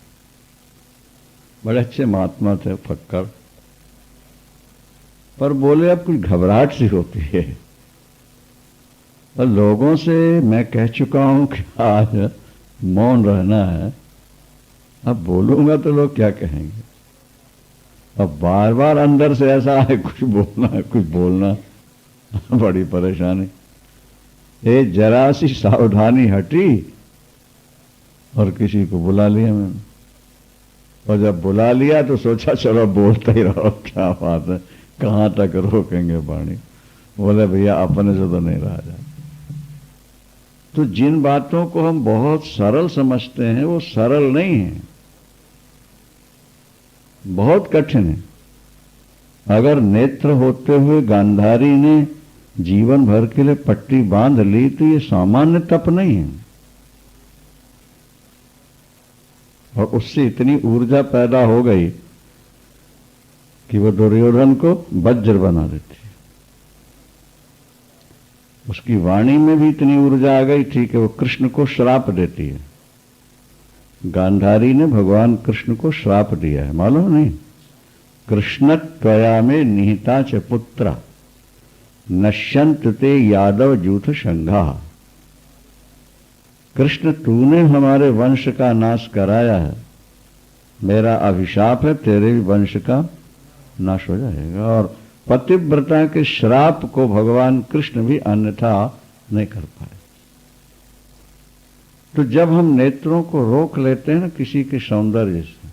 बड़े अच्छे महात्मा थे, फक्कर, पर बोले अब कुछ घबराहट सी होती है। और लोगों से मैं कह चुका हूं कि आज मौन रहना है, अब बोलूंगा तो लोग क्या कहेंगे। अब बार बार अंदर से ऐसा है, कुछ बोलना है, कुछ बोलना, बड़ी परेशानी। ये जरा सी सावधानी हटी और किसी को बुला लिया मैंने, और जब बुला लिया तो सोचा चलो बोलते ही रहो, क्या बात है, कहां तक रोकेंगे वाणी। बोले भैया अपने से तो नहीं रहा जाता। तो जिन बातों को हम बहुत सरल समझते हैं वो सरल नहीं है, बहुत कठिन है। अगर नेत्र होते हुए गांधारी ने जीवन भर के लिए पट्टी बांध ली तो ये सामान्य तप नहीं है, और उससे इतनी ऊर्जा पैदा हो गई कि वो दुर्योधन को वज्र बना देती है। उसकी वाणी में भी इतनी ऊर्जा आ गई थी कि वो कृष्ण को श्राप देती है। गांधारी ने भगवान कृष्ण को श्राप दिया है, मालूम नहीं? कृष्ण त्वया में निहिता च पुत्र नश्यंत ते यादव जूथ संघा। कृष्ण तूने हमारे वंश का नाश कराया है, मेरा अभिशाप है तेरे भी वंश का नाश हो जाएगा। और पतिव्रता के श्राप को भगवान कृष्ण भी अन्यथा नहीं कर पाए। तो जब हम नेत्रों को रोक लेते हैं ना किसी के सौंदर्य से,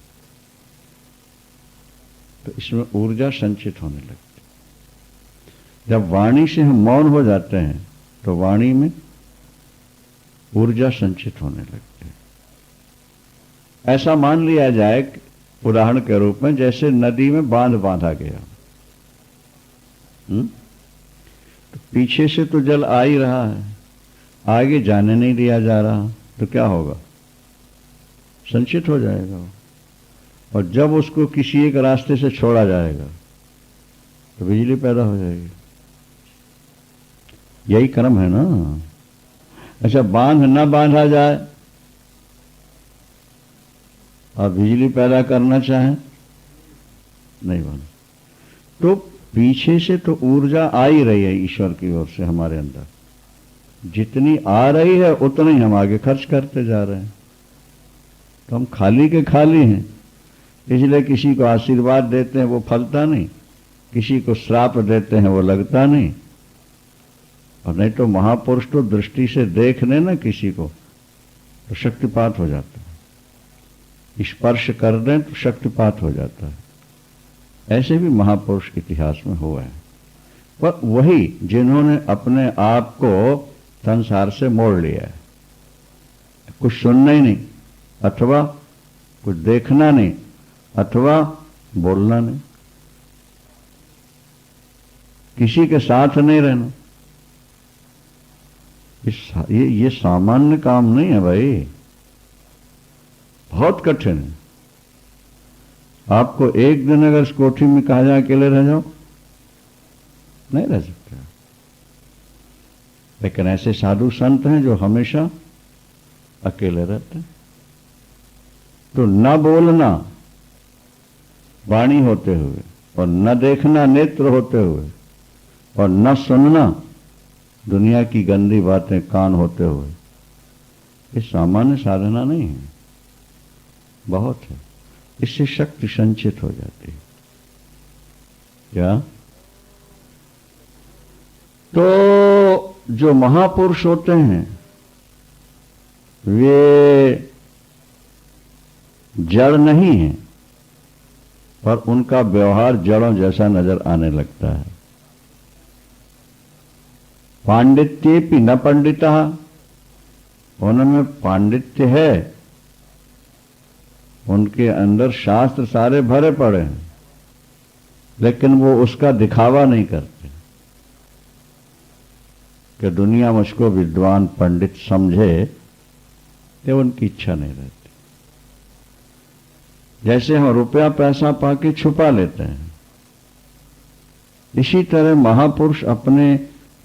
तो इसमें ऊर्जा संचित होने लगती है। जब वाणी से हम मौन हो जाते हैं तो वाणी में ऊर्जा संचित होने लगती है। ऐसा मान लिया जाए उदाहरण के रूप में, जैसे नदी में बांध बांधा गया, तो पीछे से तो जल आ ही रहा है, आगे जाने नहीं दिया जा रहा, तो क्या होगा? संचित हो जाएगा। और जब उसको किसी एक रास्ते से छोड़ा जाएगा तो बिजली पैदा हो जाएगी। यही क्रम है ना। अच्छा, बांध न बांधा जाए और बिजली पैदा करना चाहे, नहीं बांध, तो पीछे से तो ऊर्जा आ ही रही है ईश्वर की ओर से हमारे अंदर, जितनी आ रही है उतना ही हम आगे खर्च करते जा रहे हैं। तो हम खाली के खाली हैं। इसलिए किसी को आशीर्वाद देते हैं वो फलता नहीं, किसी को श्राप देते हैं वो लगता नहीं। और नहीं तो महापुरुष तो दृष्टि से देख ले ना किसी को तो शक्तिपात हो जाता है, स्पर्श कर दें तो शक्तिपात हो जाता है। ऐसे भी महापुरुष इतिहास में हुआ है। पर वही जिन्होंने अपने आप को संसार से मोड़ लिया है, कुछ सुनना ही नहीं, अथवा कुछ देखना नहीं, अथवा बोलना नहीं, किसी के साथ नहीं रहना, ये सामान्य काम नहीं है भाई, बहुत कठिन है। आपको एक दिन अगर इस कोठी में कहा जाए अकेले रह जाओ, नहीं रह सकते। लेकिन ऐसे साधु संत हैं जो हमेशा अकेले रहते हैं। तो न बोलना वाणी होते हुए, और न देखना नेत्र होते हुए, और न सुनना दुनिया की गंदी बातें कान होते हुए, ये सामान्य साधना नहीं है, बहुत है। इससे शक्ति संचित हो जाती है। क्या? तो जो महापुरुष होते हैं वे जड़ नहीं है, पर उनका व्यवहार जड़ों जैसा नजर आने लगता है। पांडित्येपि न पंडितः उनमें पांडित्य है, उनके अंदर शास्त्र सारे भरे पड़े हैं, लेकिन वो उसका दिखावा नहीं करते कि दुनिया मुझको विद्वान पंडित समझे, ये उनकी इच्छा नहीं रहती। जैसे हम रुपया पैसा पाके छुपा लेते हैं, इसी तरह महापुरुष अपने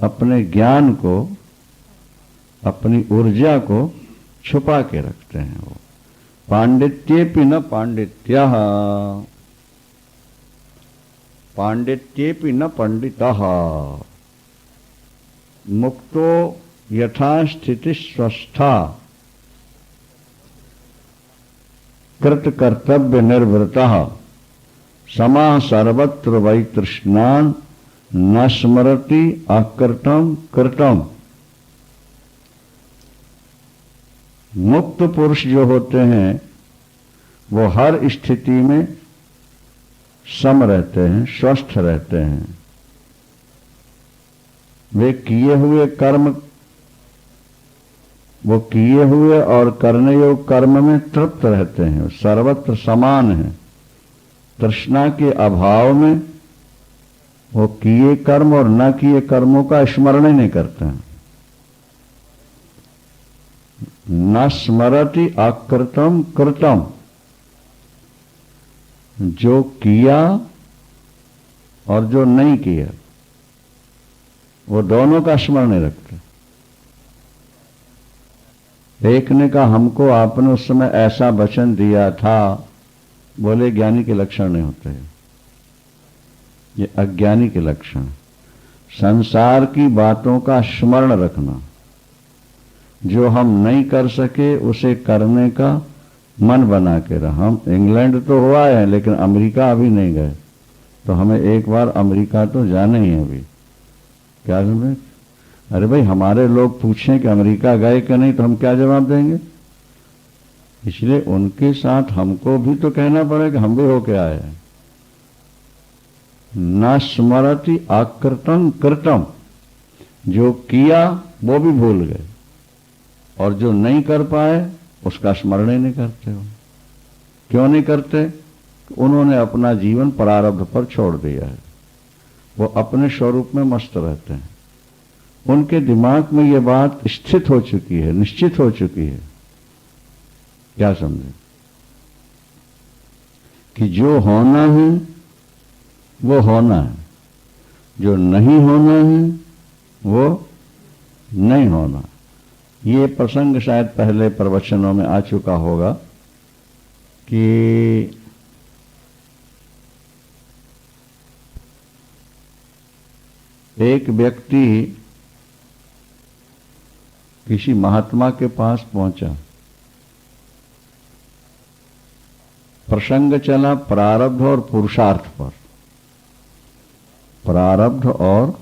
अपने ज्ञान को, अपनी ऊर्जा को छुपा के रखते हैं। वो पांडित्येपि न पांडित्यः, पांडित्येपि न पंडितः, मुक्तो यथा स्थिति स्वस्था, कृत कर्तव्य निर्वृतः, समाः सर्वत्र वै तृष्णान्, न स्मरति अकृतं कृतं। मुक्त पुरुष जो होते हैं वो हर स्थिति में सम रहते हैं, स्वस्थ रहते हैं। वे किए हुए कर्म, वो किए हुए और करने योग्य कर्म में तृप्त रहते हैं, सर्वत्र समान हैं। तृष्णा के अभाव में वो किए कर्म और न किए कर्मों का स्मरण ही नहीं करते हैं। न स्मरति अकृतम कृतम, जो किया और जो नहीं किया वो दोनों का स्मरण नहीं रखते। एक ने कहा हमको आपने उस समय ऐसा वचन दिया था, बोले ज्ञानी के लक्षण नहीं होते, ये अज्ञानी के लक्षण। संसार की बातों का स्मरण रखना, जो हम नहीं कर सके उसे करने का मन बना के रहा। हम इंग्लैंड तो हुआ है लेकिन अमेरिका अभी नहीं गए, तो हमें एक बार अमेरिका तो जाना ही है अभी। क्या समझे? अरे भाई, हमारे लोग पूछें कि अमेरिका गए कि नहीं तो हम क्या जवाब देंगे? इसलिए उनके साथ हमको भी तो कहना पड़ेगा हम भी होके आए हैं। न स्मरति अकृतं कृतं, जो किया वो भी भूल गए और जो नहीं कर पाए उसका स्मरण ही नहीं करते हो। क्यों नहीं करते? उन्होंने अपना जीवन प्रारब्ध पर छोड़ दिया है, वो अपने स्वरूप में मस्त रहते हैं। उनके दिमाग में ये बात स्थित हो चुकी है, निश्चित हो चुकी है। क्या समझे? कि जो होना है वो होना है, जो नहीं होना है वो नहीं होना। ये प्रसंग शायद पहले प्रवचनों में आ चुका होगा कि एक व्यक्ति किसी महात्मा के पास पहुंचा। प्रसंग चला प्रारब्ध और पुरुषार्थ पर। प्रारब्ध और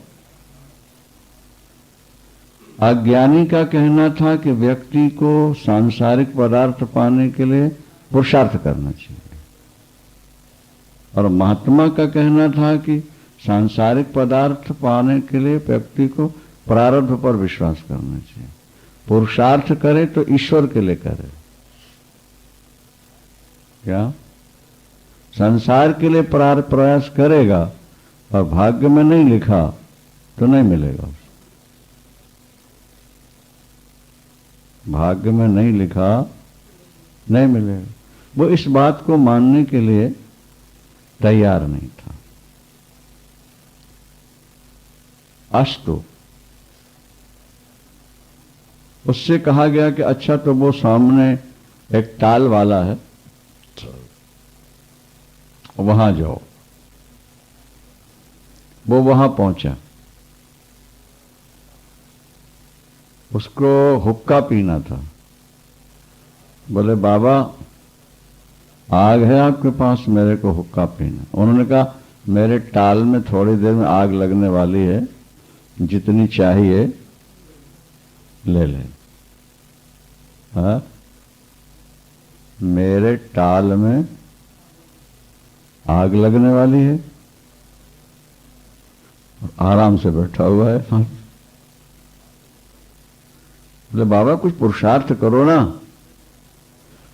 अज्ञानी का कहना था कि व्यक्ति को सांसारिक पदार्थ पाने के लिए पुरुषार्थ करना चाहिए, और महात्मा का कहना था कि सांसारिक पदार्थ पाने के लिए व्यक्ति को प्रारब्ध पर विश्वास करना चाहिए। पुरुषार्थ करे तो ईश्वर के लिए करे। क्या? संसार के लिए प्रयास करेगा और भाग्य में नहीं लिखा तो नहीं मिलेगा। भाग्य में नहीं लिखा नहीं मिलेगा। वो इस बात को मानने के लिए तैयार नहीं था। अस्तु, उससे कहा गया कि अच्छा तो वो सामने एक ताल वाला है, वहां जाओ। वो वहां पहुंचा। उसको हुक्का पीना था। बोले बाबा आग है आपके पास, मेरे को हुक्का पीना। उन्होंने कहा मेरे टाल में थोड़ी देर में आग लगने वाली है, जितनी चाहिए ले ले। हाँ, मेरे टाल में आग लगने वाली है, आराम से बैठा हुआ है। बोले बाबा कुछ पुरुषार्थ करो ना।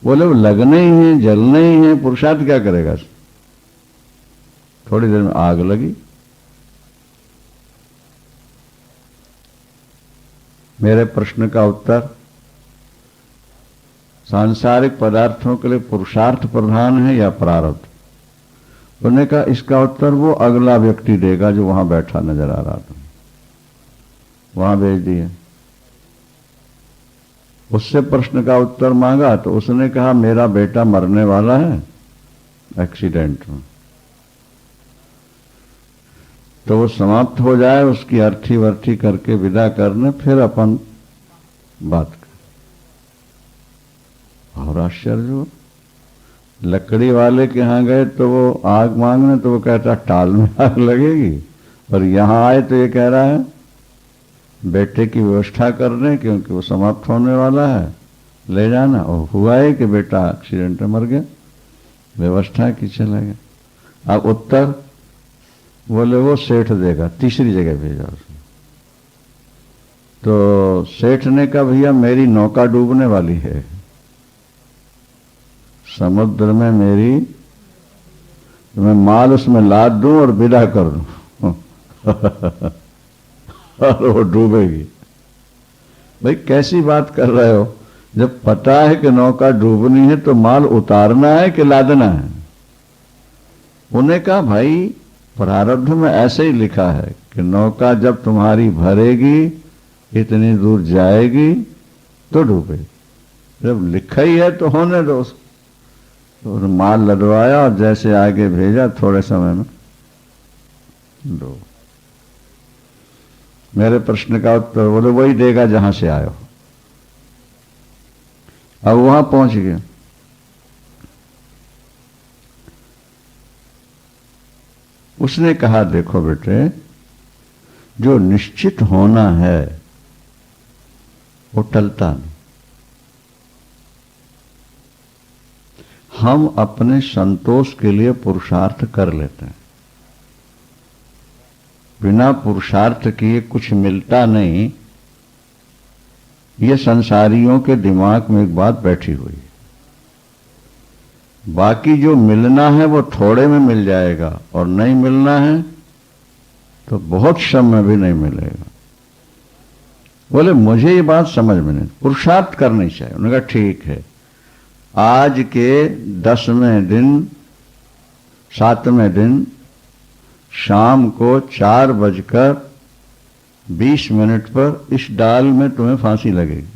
बोले वो लगने ही है, जलने ही है, पुरुषार्थ क्या करेगा। थोड़ी देर में आग लगी। मेरे प्रश्न का उत्तर, सांसारिक पदार्थों के लिए पुरुषार्थ प्रधान है या प्रारब्ध। उन्होंने कहा इसका उत्तर वो अगला व्यक्ति देगा जो वहां बैठा नजर आ रहा था, वहां भेज दिए। उससे प्रश्न का उत्तर मांगा तो उसने कहा मेरा बेटा मरने वाला है एक्सीडेंट में, तो वो समाप्त हो जाए, उसकी अर्थी वर्थी करके विदा करने, फिर अपन बात कर। और आश्चर्य हो, लकड़ी वाले के यहां गए तो वो आग मांगने, तो वो कहता टाल में आग लगेगी, और यहां आए तो ये कह रहा है बेटे की व्यवस्था करने, क्योंकि वो समाप्त होने वाला है, ले जाना। और हुआ है कि बेटा एक्सीडेंट में मर गया, व्यवस्था की चला गया। अब उत्तर बोले वो सेठ देगा, तीसरी जगह भेजा उसने। तो सेठ ने कहा भैया मेरी नौका डूबने वाली है, समुद्र में मेरी, तो मैं माल उसमें लाद दूं और विदा कर दूं और वो डूबेगी। भाई कैसी बात कर रहे हो, जब पता है कि नौका डूबनी है तो माल उतारना है कि लादना है। उन्हें कहा भाई प्रारब्ध में ऐसे ही लिखा है कि नौका जब तुम्हारी भरेगी, इतनी दूर जाएगी तो डूबेगी। जब लिखा ही है तो होने दो। तो माल लदवाया और जैसे आगे भेजा, थोड़े समय में डूब। मेरे प्रश्न का उत्तर बोले वही देगा जहां से आयो। अब वहां पहुंच गए। उसने कहा देखो बेटे, जो निश्चित होना है वो टलता नहीं। हम अपने संतोष के लिए पुरुषार्थ कर लेते हैं, बिना पुरुषार्थ किए कुछ मिलता नहीं। ये संसारियों के दिमाग में एक बात बैठी हुई है। बाकी जो मिलना है वो थोड़े में मिल जाएगा, और नहीं मिलना है तो बहुत श्रम में भी नहीं मिलेगा। बोले मुझे ये बात समझ में नहीं, पुरुषार्थ करनी चाहिए। उन्होंने कहा ठीक है, आज के 10वें दिन 7वें दिन शाम को 4:20 पर इस डाल में तुम्हें फांसी लगेगी।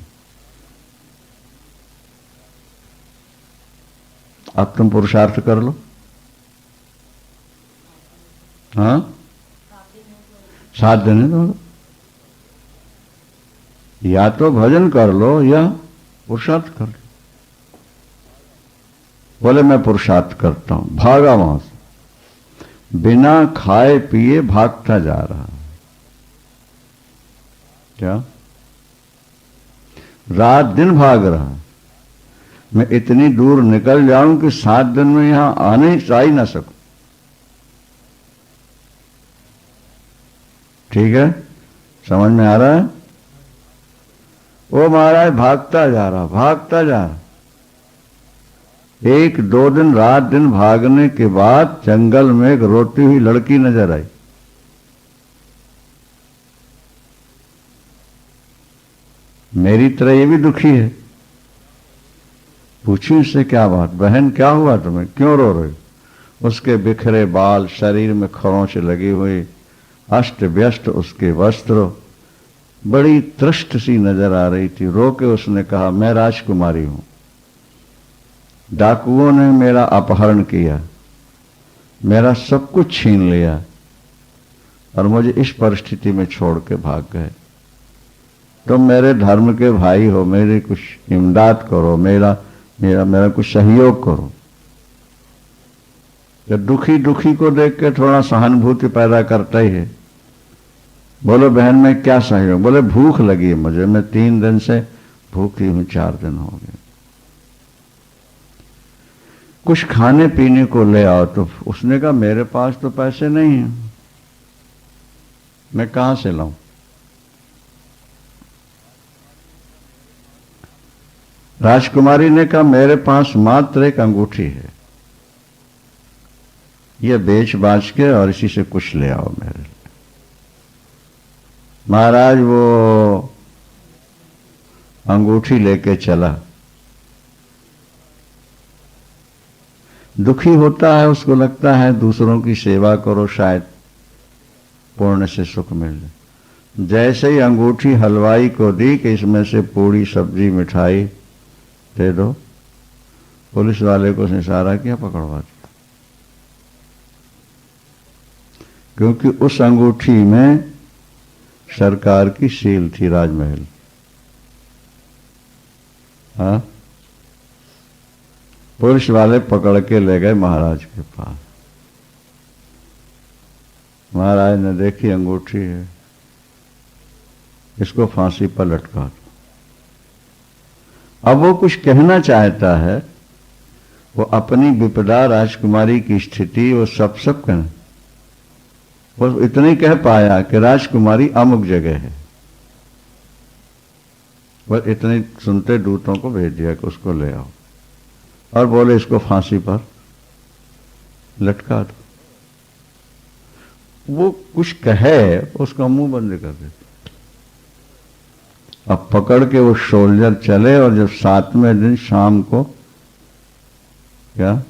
अब तुम पुरुषार्थ कर लो। हाँ 7 दिन है तो या तो भजन कर लो या पुरुषार्थ कर लो। बोले मैं पुरुषार्थ करता हूं। भागा वहां से, बिना खाए पिए भागता जा रहा। क्या रात दिन भाग रहा, मैं इतनी दूर निकल जाऊं कि 7 दिन में यहां आने आ ही ना सकूं। ठीक है, समझ में आ रहा है। वो महाराज भागता जा रहा, भागता जा रहा। 1-2 दिन रात दिन भागने के बाद जंगल में एक रोती हुई लड़की नजर आई। मेरी तरह ये भी दुखी है। पूछी उससे क्या बात, बहन क्या हुआ तुम्हें, क्यों रो रही। उसके बिखरे बाल, शरीर में खरोंच लगी हुई, अस्त व्यस्त उसके वस्त्र, बड़ी तृष्ट सी नजर आ रही थी। रो के उसने कहा मैं राजकुमारी हूं, डाकुओं ने मेरा अपहरण किया, मेरा सब कुछ छीन लिया और मुझे इस परिस्थिति में छोड़ के भाग गए। तुम मेरे धर्म के भाई हो, मेरी कुछ इमदाद करो, मेरा कुछ सहयोग करो। जब दुखी को देख के थोड़ा सहानुभूति पैदा करता ही है। बोलो बहन मैं क्या सहयोग। बोले भूख लगी है मुझे, मैं 3 दिन से भूखी हूं, 4 दिन हो गए, कुछ खाने पीने को ले आओ। तो उसने कहा मेरे पास तो पैसे नहीं हैं, मैं कहां से लाऊं। राजकुमारी ने कहा मेरे पास मात्र एक अंगूठी है, ये बेच बाच के और इसी से कुछ ले आओ मेरे लिए। महाराज वो अंगूठी लेके चला। दुखी होता है, उसको लगता है दूसरों की सेवा करो शायद पुण्य से सुख मिल जाए। जैसे ही अंगूठी हलवाई को दी कि इसमें से पूड़ी सब्जी मिठाई दे दो, पुलिस वाले को इशारा किया, पकड़वा दिया। क्योंकि उस अंगूठी में सरकार की सील थी, राजमहल। हाँ, पुलिस वाले पकड़ के ले गए महाराज के पास। महाराज ने देखी अंगूठी है, इसको फांसी पर लटका दो। अब वो कुछ कहना चाहता है, वो अपनी विपदा, राजकुमारी की स्थिति, वो सब कहना, वो इतना ही कह पाया कि राजकुमारी अमुक जगह है। बस इतने सुनते दूतों को भेज दिया कि उसको ले आओ, और बोले इसको फांसी पर लटका दो। वो कुछ कहे, उसका मुंह बंद कर देते। अब पकड़ के वो सोल्जर चले, और जब 7वें दिन शाम को क्या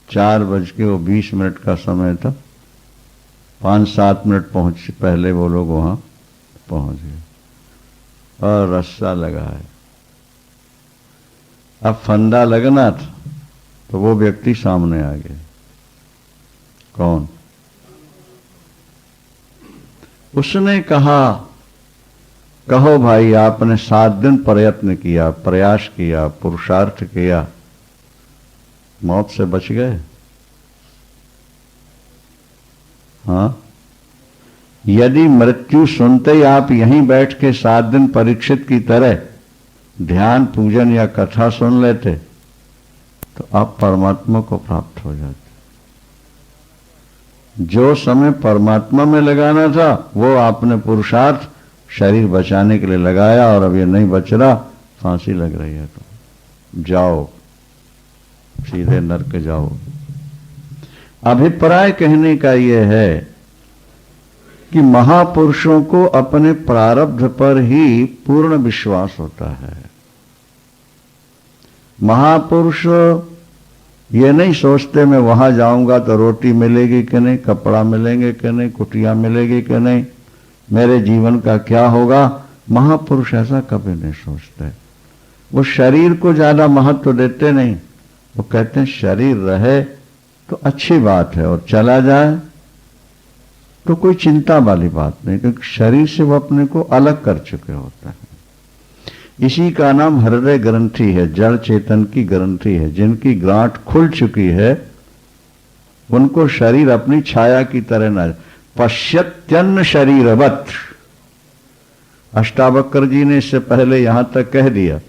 4:20 का समय था, 5-7 मिनट पहले वो लोग वहां पहुंच गए और रस्सा लगा है। अब फंदा लगना था तो वो व्यक्ति सामने आ गए। कौन? उसने कहा, कहो भाई, आपने 7 दिन प्रयत्न किया, प्रयास किया, पुरुषार्थ किया, मौत से बच गए। हाँ, यदि मृत्यु सुनते ही आप यहीं बैठ के 7 दिन परीक्षित की तरह ध्यान, पूजन या कथा सुन लेते तो आप परमात्मा को प्राप्त हो जाते। जो समय परमात्मा में लगाना था वो आपने पुरुषार्थ शरीर बचाने के लिए लगाया, और अब ये नहीं बच रहा, फांसी लग रही है, तो जाओ, सीधे नरक जाओ। अभिप्राय कहने का यह है कि महापुरुषों को अपने प्रारब्ध पर ही पूर्ण विश्वास होता है। महापुरुष ये नहीं सोचते मैं वहां जाऊंगा तो रोटी मिलेगी कि नहीं, कपड़ा मिलेंगे कि नहीं, कुटिया मिलेगी कि नहीं, मेरे जीवन का क्या होगा। महापुरुष ऐसा कभी नहीं सोचते। वो शरीर को ज्यादा महत्व देते नहीं। वो कहते हैं शरीर रहे तो अच्छी बात है, और चला जाए तो कोई चिंता वाली बात नहीं, क्योंकि शरीर से वो अपने को अलग कर चुके होते हैं। इसी का नाम हृदय ग्रंथि है, जड़ चेतन की ग्रंथि है। जिनकी गांठ खुल चुकी है उनको शरीर अपनी छाया की तरह न पश्यत्यन्न शरीरवत। अष्टावक्र जी ने इससे पहले यहां तक कह दिया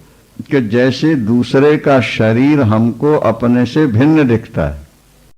कि जैसे दूसरे का शरीर हमको अपने से भिन्न दिखता है,